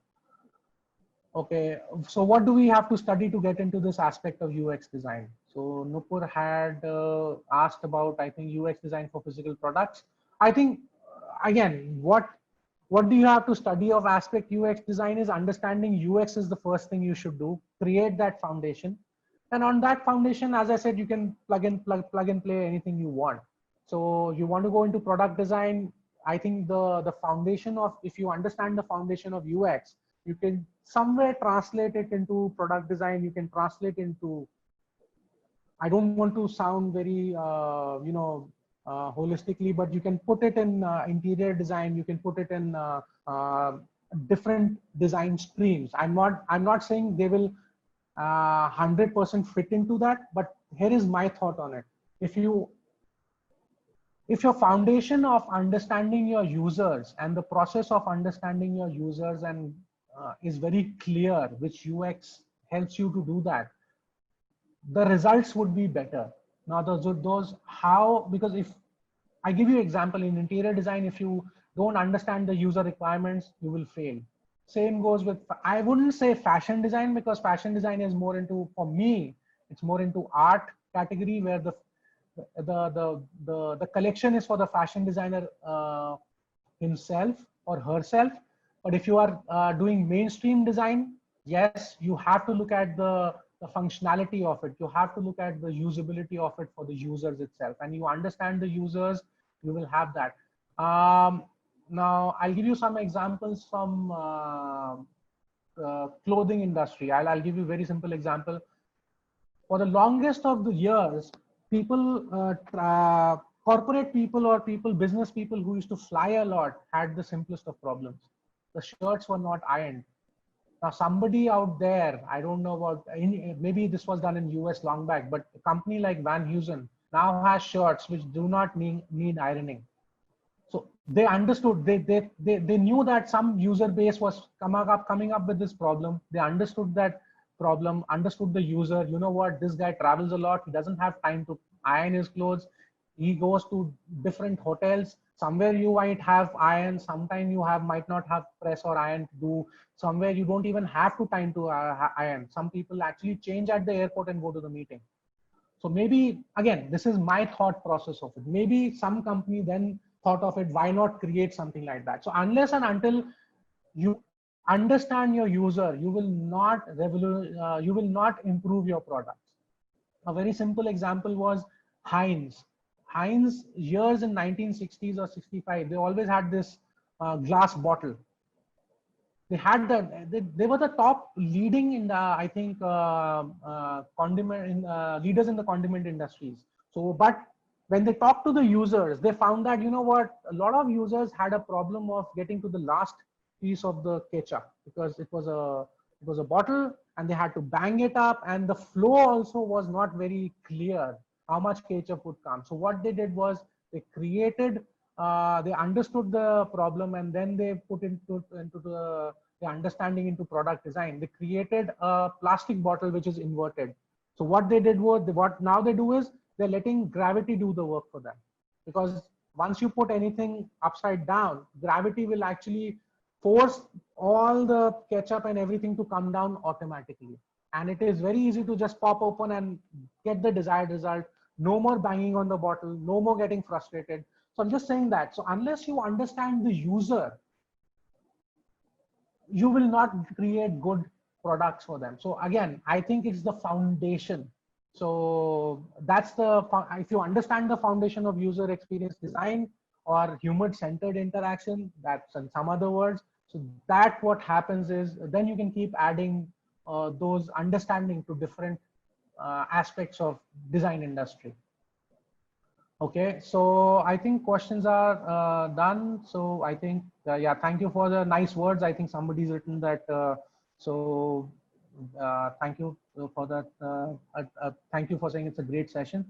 Speaker 2: Okay, so what do we have to study to get into this aspect of UX design? So Nupur had asked about, I think, UX design for physical products. I think, again, what do you have to study of aspect UX design is understanding UX is the first thing you should do. Create that foundation. And on that foundation, as I said, you can plug and play anything you want. So you want to go into product design. I think the foundation of, if you understand the foundation of UX, you can somewhere translate it into product design. You can translate into, I don't want to sound very, holistically, but you can put it in interior design. You can put it in different design streams. I'm not saying they will 100% fit into that, but here is my thought on it. If your foundation of understanding your users and the process of understanding your users and is very clear, which UX helps you to do that, the results would be better. Now those how, because if I give you example in interior design, if you don't understand the user requirements, you will fail. Same goes with, I wouldn't say fashion design, because fashion design is more into, for me, it's more into art category, where the collection is for the fashion designer himself or herself. But if you are doing mainstream design, yes, you have to look at the functionality of it. You have to look at the usability of it for the users itself, and you understand the users You will have that. Now I'll give you some examples from clothing industry. I'll give you a very simple example. For the longest of the years, people, corporate people or people, business people who used to fly a lot had the simplest of problems. The shirts were not ironed. Now, somebody out there, I don't know about, maybe this was done in US long back, but a company like Van Heusen now has shirts which do not need ironing. So they understood, they knew that some user base was coming up with this problem. They understood that problem, understood the user. You know what, this guy travels a lot. He doesn't have time to iron his clothes. He goes to different hotels. Somewhere you might have iron, sometime you might not have press or iron to do. Somewhere you don't even have to time to iron. Some people actually change at the airport and go to the meeting. So maybe, again, this is my thought process of it. Maybe some company then thought of it, why not create something like that? So unless and until you understand your user, you will not improve your products. A very simple example was Heinz. Heinz, years in 1960s or 65, they always had this glass bottle. They had they were the top leading in the, I think, leaders in the condiment industries. So, but when they talked to the users, they found that, you know what, a lot of users had a problem of getting to the last piece of the ketchup, because it was a bottle and they had to bang it up, and the flow also was not very clear how much ketchup would come. So what they did was they created, they understood the problem, and then they put into the understanding into product design. They created a plastic bottle which is inverted. So what they did was, what now they do is they're letting gravity do the work for them, because once you put anything upside down, gravity will actually force all the ketchup and everything to come down automatically. And it is very easy to just pop open and get the desired result. No more banging on the bottle, no more getting frustrated. So I'm just saying that. So unless you understand the user, you will not create good products for them. So again, I think it's the foundation. So that's if you understand the foundation of user experience design or human-centered interaction, that's in some other words. So that what happens is then you can keep adding those understanding to different aspects of design industry. Okay, so I think questions are done. So I think, yeah, thank you for the nice words. I think somebody's written that. Thank you for that. Thank you for saying it's a great session.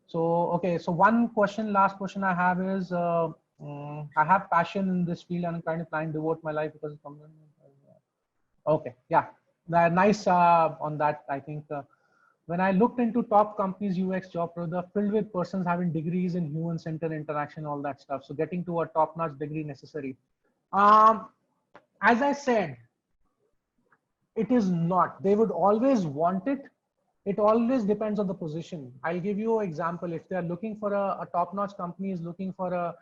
Speaker 2: So, okay, so one question, last question I have is, I have passion in this field and I'm trying to plan devote my life because of okay, yeah, nice on that. I think when I looked into top companies UX job, they're filled with persons having degrees in human-centered interaction, all that stuff. So getting to a top-notch degree necessary. As I said, it is not. They would always want it. It always depends on the position. I'll give you an example. If they're looking for a top-notch company is looking for a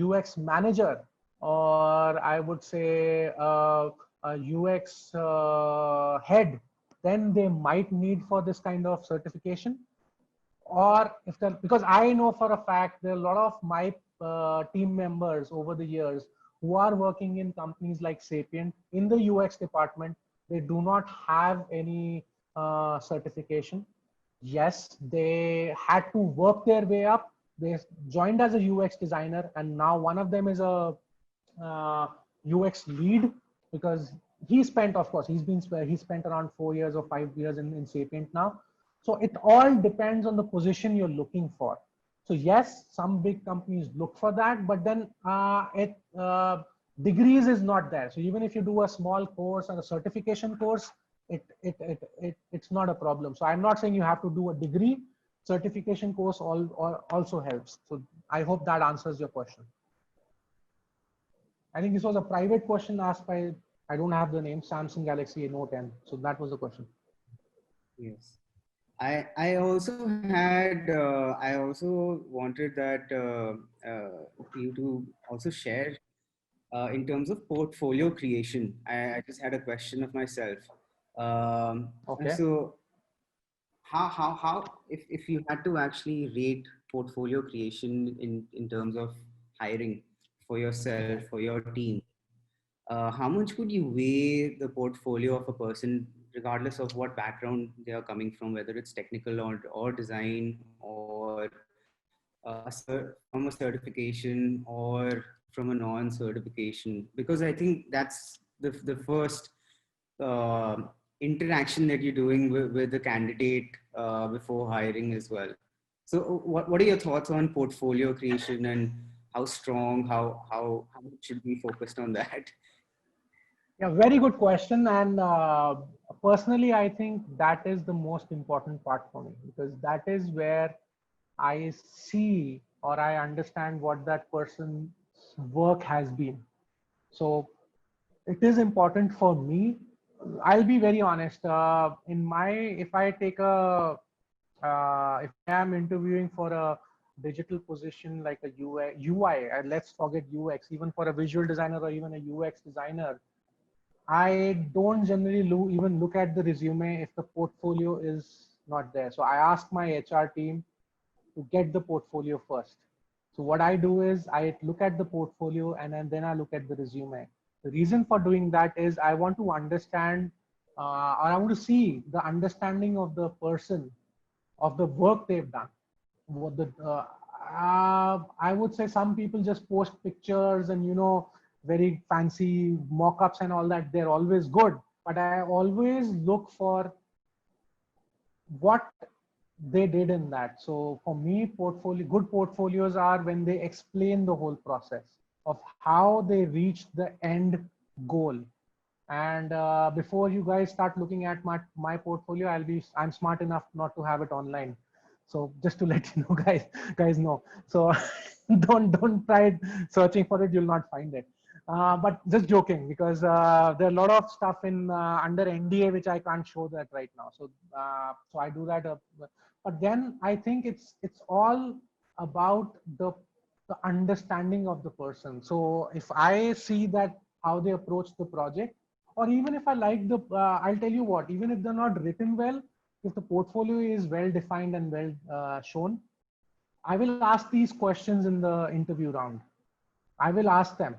Speaker 2: UX manager, or I would say a UX head, then they might need for this kind of certification. Or if they're, because I know for a fact there are a lot of my team members over the years who are working in companies like Sapient in the UX department. They do not have any certification. Yes, they had to work their way up. They joined as a UX designer, and now one of them is a UX lead, because he spent, of course, he spent around 4 years or 5 years in Sapient now. So it all depends on the position you're looking for. So yes, some big companies look for that, but then degrees is not there. So even if you do a small course or a certification course, it's not a problem. So I'm not saying you have to do a degree. Certification course also helps. So I hope that answers your question. I think this was a private question asked by, I don't have the name, Samsung Galaxy Note 10. So that was the question.
Speaker 1: Yes. I also had, I also wanted that you to also share in terms of portfolio creation. I just had a question of myself.
Speaker 2: Okay.
Speaker 1: So how if you had to actually rate portfolio creation in terms of hiring for yourself, for your team, how much would you weigh the portfolio of a person, regardless of what background they are coming from, whether it's technical or design, or from a certification or from a non-certification? Because I think that's the first uh, interaction that you're doing with the candidate before hiring as well. So what are your thoughts on portfolio creation, and how strong, how much should be focused on that?
Speaker 2: Yeah, very good question. And personally, I think that is the most important part for me, because that is where I see or I understand what that person's work has been. So it is important for me. I'll be very honest. If I take if I am interviewing for a digital position like a UI, let's forget UX, even for a visual designer or even a UX designer, I don't generally even look at the resume if the portfolio is not there. So I ask my HR team to get the portfolio first. So what I do is I look at the portfolio and then I look at the resume. The reason for doing that is I want to understand or I want to see the understanding of the person of the work they've done. What the I would say some people just post pictures and very fancy mock-ups and all that. They're always good, but I always look for what they did in that. So for me, good portfolios are when they explain the whole process of how they reached the end goal. And before you guys start looking at my portfolio, I'm smart enough not to have it online. So just to let you know, guys know. So don't try searching for it. You'll not find it. But just joking, because there are a lot of stuff in under NDA which I can't show that right now. So I do that. But then I think it's all about the understanding of the person. So if I see that how they approach the project, or even if I like I'll tell you what, even if they're not written well, if the portfolio is well defined and well shown, I will ask these questions in the interview round. I will ask them,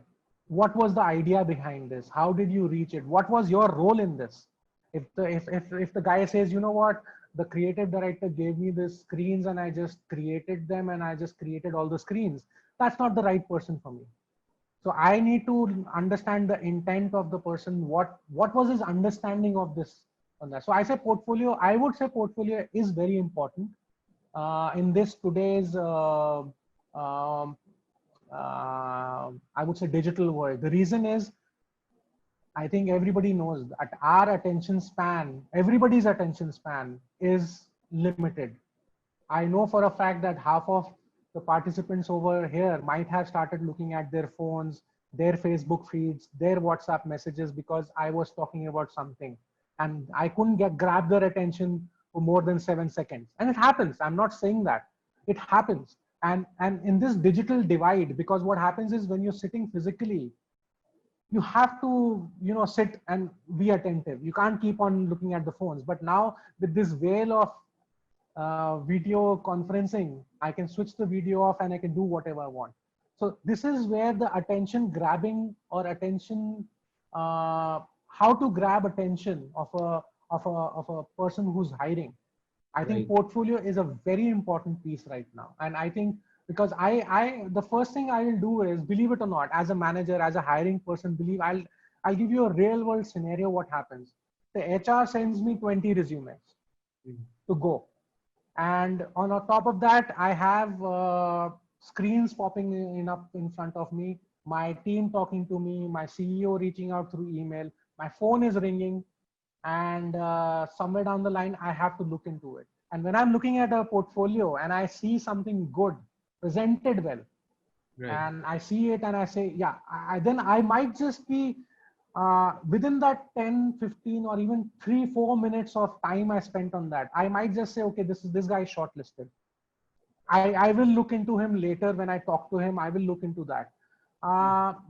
Speaker 2: what was the idea behind this? How did you reach it? What was your role in this? If the guy says, you know what, the creative director gave me the screens and I just created them and I just created all the screens, that's not the right person for me. So I need to understand the intent of the person. What was his understanding of this on that? So I would say portfolio is very important in this today's I would say digital world. The reason is, I think everybody knows that everybody's attention span is limited. I know for a fact that half of the participants over here might have started looking at their phones, their Facebook feeds, their WhatsApp messages because I was talking about something and I couldn't grab their attention for more than 7 seconds. And it happens. I'm not saying that. It happens. And in this digital divide, because what happens is when you're sitting physically, you have to sit and be attentive. You can't keep on looking at the phones. But now with this veil of video conferencing, I can switch the video off and I can do whatever I want. So this is where the attention grabbing or attention, how to grab attention of a person who's hiring. I think portfolio is a very important piece right now. And I think because the first thing I will do is, believe it or not, as a manager, as a hiring person, I'll give you a real world scenario. What happens? The HR sends me 20 resumes to go. And on top of that, I have screens popping up in front of me, my team talking to me, my CEO reaching out through email, my phone is ringing, and somewhere down the line, I have to look into it. And when I'm looking at a portfolio and I see something good, presented well, and I see it and I say, yeah, then I might just be within that 10, 15, or even 3-4 minutes of time I spent on that, I might just say, okay, this guy is shortlisted. I will look into him later when I talk to him. I will look into that.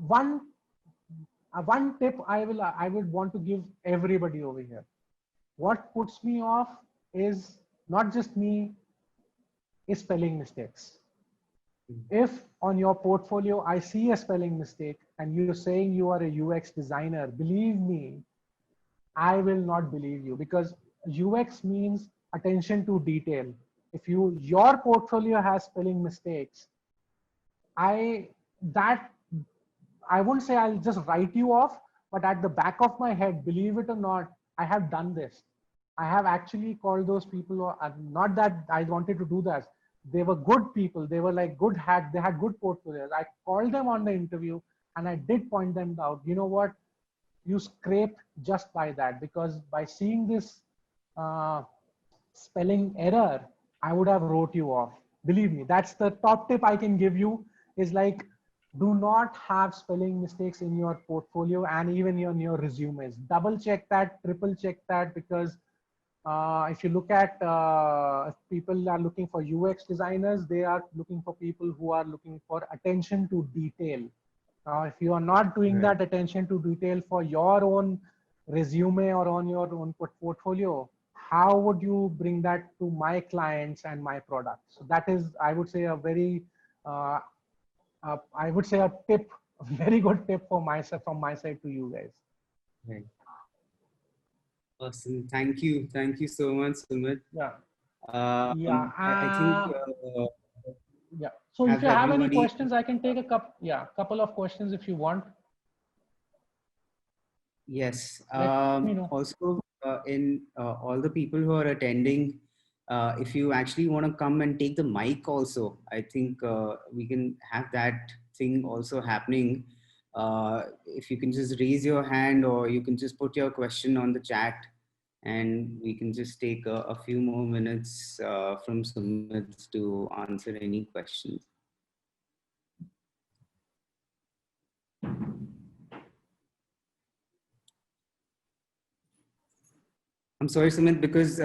Speaker 2: One tip I would want to give everybody over here. What puts me off is not just me, is spelling mistakes. If on your portfolio I see a spelling mistake and you're saying you are a UX designer, believe me, I will not believe you, because UX means attention to detail. If your portfolio has spelling mistakes, I that I won't say I'll just write you off, but at the back of my head, believe it or not, I have done this. I have actually called those people, not that I wanted to do that. They were good people. They were like good hack. They had good portfolios. I called them on the interview and I did point them out. You know what? You scraped just by that, because by seeing this uh, spelling error, I would have wrote you off. Believe me, that's the top tip I can give you, is like, do not have spelling mistakes in your portfolio and even in your resumes. Double check that, triple check that, because if you look at, if people are looking for UX designers, they are looking for people who are looking for attention to detail. If you are not doing
Speaker 1: Right.
Speaker 2: that attention to detail for your own resume or on your own portfolio, how would you bring that to my clients and my products? So that is, I would say, a very, I would say a tip, a very good tip for myself, from my side to you guys.
Speaker 1: Right. Awesome. Thank you. Thank you so much, Sumit.
Speaker 2: Yeah. Yeah.
Speaker 1: I think
Speaker 2: Yeah. So if
Speaker 1: have
Speaker 2: you have any
Speaker 1: everybody.
Speaker 2: questions, I can take couple of questions if you want.
Speaker 1: Yes.
Speaker 2: Let me know.
Speaker 1: Also, in all the people who are attending, if you actually want to come and take the mic also, I think we can have that thing also happening. If you can just raise your hand, or you can just put your question on the chat, and we can just take a few more minutes from Sumit to answer any questions. I'm sorry, Sumit, because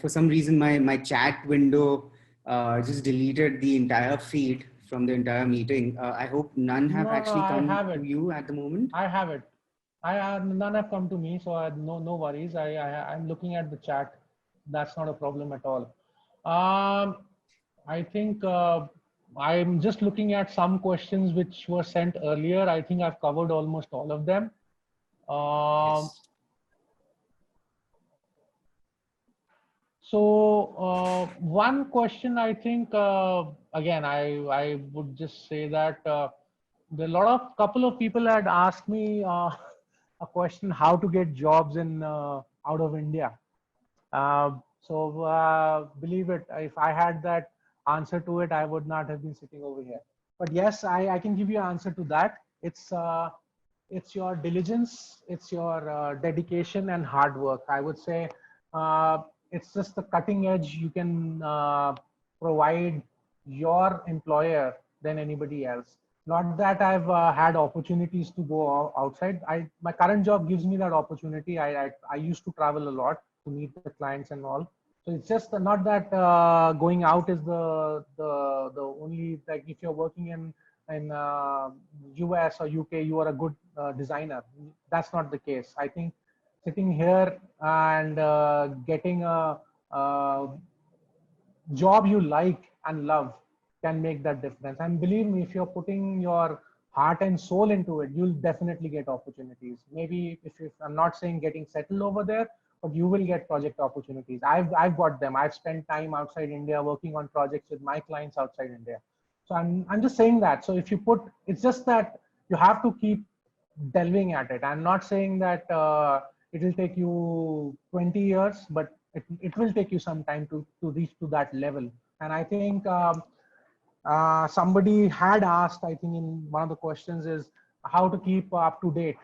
Speaker 1: for some reason my chat window just deleted the entire feed from the entire meeting. I hope none have
Speaker 2: No,
Speaker 1: actually
Speaker 2: I
Speaker 1: come
Speaker 2: have
Speaker 1: to
Speaker 2: it.
Speaker 1: you at the moment.
Speaker 2: I have it. None have come to me, so no worries. I'm looking at the chat. That's not a problem at all. I think I'm just looking at some questions which were sent earlier. I think I've covered almost all of them.
Speaker 1: Yes.
Speaker 2: So one question, I think, again, I would just say that there are couple of people had asked me a question, how to get jobs in out of India. Believe it, if I had that answer to it, I would not have been sitting over here. But yes, I can give you an answer to that. It's your diligence, it's your dedication and hard work. I would say it's just the cutting edge you can provide your employer than anybody else. Not that I've had opportunities to go outside. My current job gives me that opportunity. I used to travel a lot to meet the clients and all. So it's just not that going out is the only, like, if you're working in US or UK, you are a good designer. That's not the case. I think sitting here and getting a job you like and love can make that difference. And believe me, if you're putting your heart and soul into it, you'll definitely get opportunities. Maybe if I'm not saying getting settled over there, but you will get project opportunities. I've got them. I've spent time outside India working on projects with my clients outside India. So I'm just saying that. So if you put, it's just that you have to keep delving at it. I'm not saying that it will take you 20 years, but it will take you some time to reach to that level. And I think somebody had asked, I think in one of the questions, is how to keep up to date.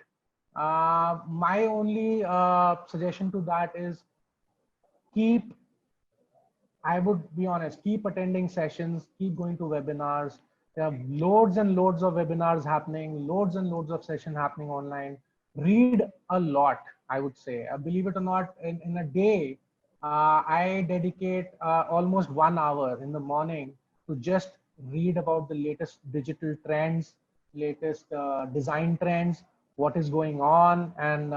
Speaker 2: My only suggestion to that is keep, I would be honest, keep attending sessions, keep going to webinars. There are loads and loads of webinars happening, loads and loads of sessions happening online. Read a lot, I would say. Believe it or not, in a day, I dedicate almost 1 hour in the morning to just read about the latest digital trends, latest design trends, what is going on, and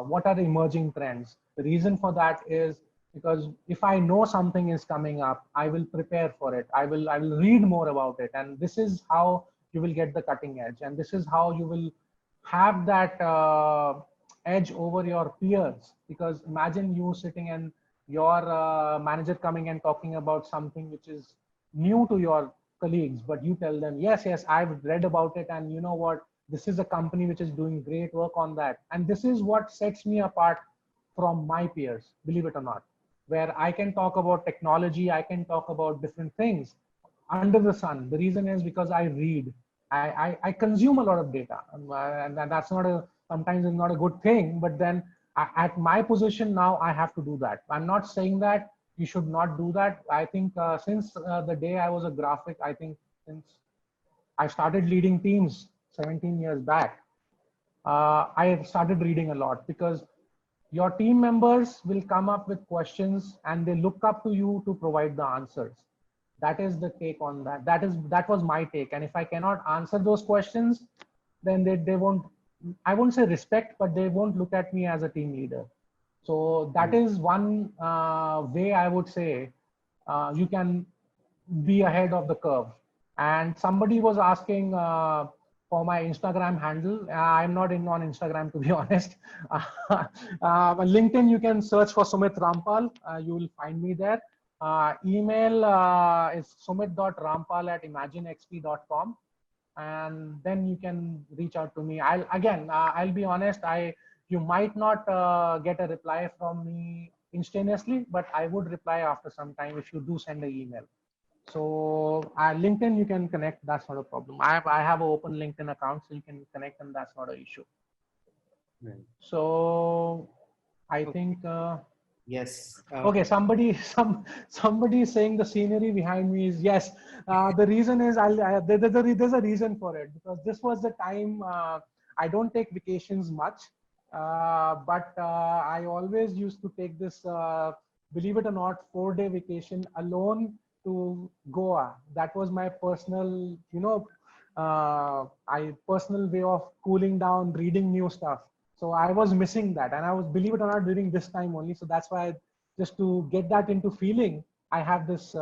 Speaker 2: what are the emerging trends. The reason for that is because if I know something is coming up, I will prepare for it. I will read more about it, and this is how you will get the cutting edge, and this is how you will have that edge over your peers. Because imagine you sitting and your manager coming and talking about something which is new to your colleagues, but you tell them, yes, yes, I've read about it, and you know what, this is a company which is doing great work on that. And this is what sets me apart from my peers, believe it or not, where I can talk about technology, I can talk about different things under the sun. The reason is because I read, I consume a lot of data, and that's not a, sometimes it's not a good thing, but then at my position now, I have to do that. I'm not saying that you should not do that. I think since the day I was a graphic, I think since I started leading teams 17 years back, I started reading a lot, because your team members will come up with questions and they look up to you to provide the answers. That is the take on that. That was my take. And if I cannot answer those questions, then they won't, I won't say respect, but they won't look at me as a team leader. So that is one way I would say you can be ahead of the curve. And somebody was asking for my Instagram handle. I'm not in on Instagram, to be honest. LinkedIn, you can search for Sumit Rampal. You will find me there. Email is sumit.rampal@imaginexp.com. And then you can reach out to me. I'll be honest, you might not get a reply from me instantaneously, but I would reply after some time if you do send an email. So LinkedIn, you can connect. That's not a problem. I have an open LinkedIn account, so you can connect, and that's not an issue.
Speaker 1: Right.
Speaker 2: So I
Speaker 1: Okay.
Speaker 2: think.
Speaker 1: Yes.
Speaker 2: Okay, somebody is saying the scenery behind me is yes. The reason is there's a reason for it, because this was the time I don't take vacations much, but I always used to take this, believe it or not, 4-day vacation alone to Goa. That was my personal, personal way of cooling down, reading new stuff. So I was missing that, and I was, believe it or not, during this time only. So that's why, just to get that into feeling, I have this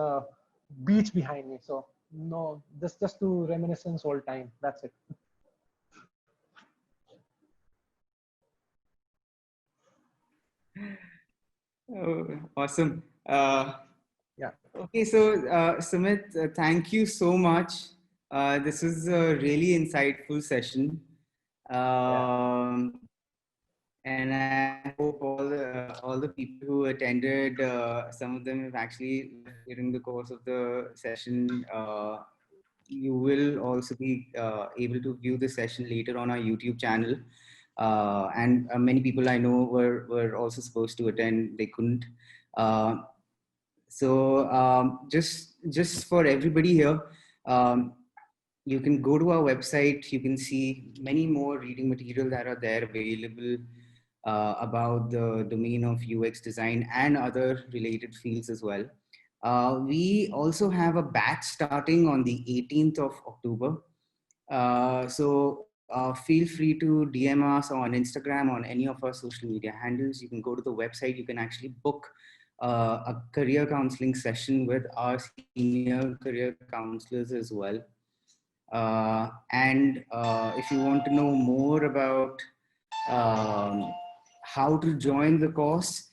Speaker 2: beach behind me. So no, just to reminiscence old time. That's it.
Speaker 1: Oh, awesome.
Speaker 2: Yeah.
Speaker 1: Okay, so Sumit, thank you so much. This is a really insightful session.
Speaker 2: Yeah.
Speaker 1: And I hope all the people who attended, some of them have actually left during the course of the session. You will also be able to view the session later on our YouTube channel. And many people I know were also supposed to attend, they couldn't. So just for everybody here, you can go to our website. You can see many more reading material that are there available about the domain of UX design and other related fields as well. We also have a batch starting on the 18th of October. So feel free to DM us on Instagram, on any of our social media handles. You can go to the website. You can actually book a career counseling session with our senior career counselors as well. And if you want to know more about how to join the course,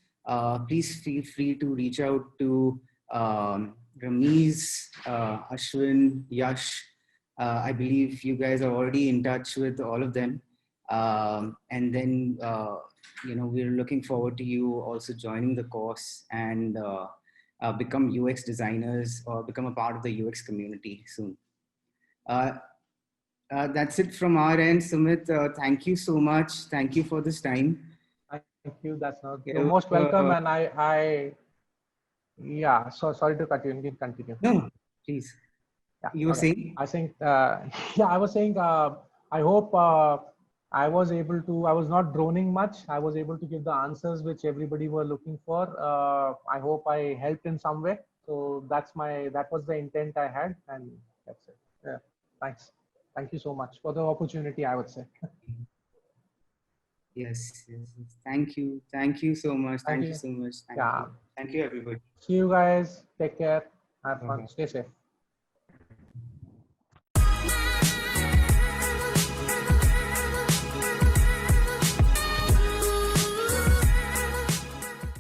Speaker 1: please feel free to reach out to Ramiz, Ashwin, Yash. I believe you guys are already in touch with all of them. And then, we're looking forward to you also joining the course and become UX designers or become a part of the UX community soon. That's it from our end, Sumit. Thank you so much. Thank you for this time.
Speaker 2: Thank you. That's not.
Speaker 1: Yeah,
Speaker 2: You're most welcome. And yeah. So sorry to cut you. You can continue.
Speaker 1: No, please.
Speaker 2: Yeah.
Speaker 1: You were
Speaker 2: Okay.
Speaker 1: saying?
Speaker 2: I think. Yeah. I was saying. I hope I was able to. I was not droning much. I was able to give the answers which everybody were looking for. I hope I helped in some way. So that was the intent I had, and that's it. Yeah. Thanks. Thank you so much for the opportunity, I would say.
Speaker 1: Yes, yes, yes. Thank you so much.
Speaker 2: Thank
Speaker 1: Thank you
Speaker 2: you.
Speaker 1: so much.
Speaker 2: Yeah.
Speaker 1: Thank you, everybody.
Speaker 2: See you guys. Take care. Have fun.
Speaker 1: Bye-bye.
Speaker 2: Stay safe.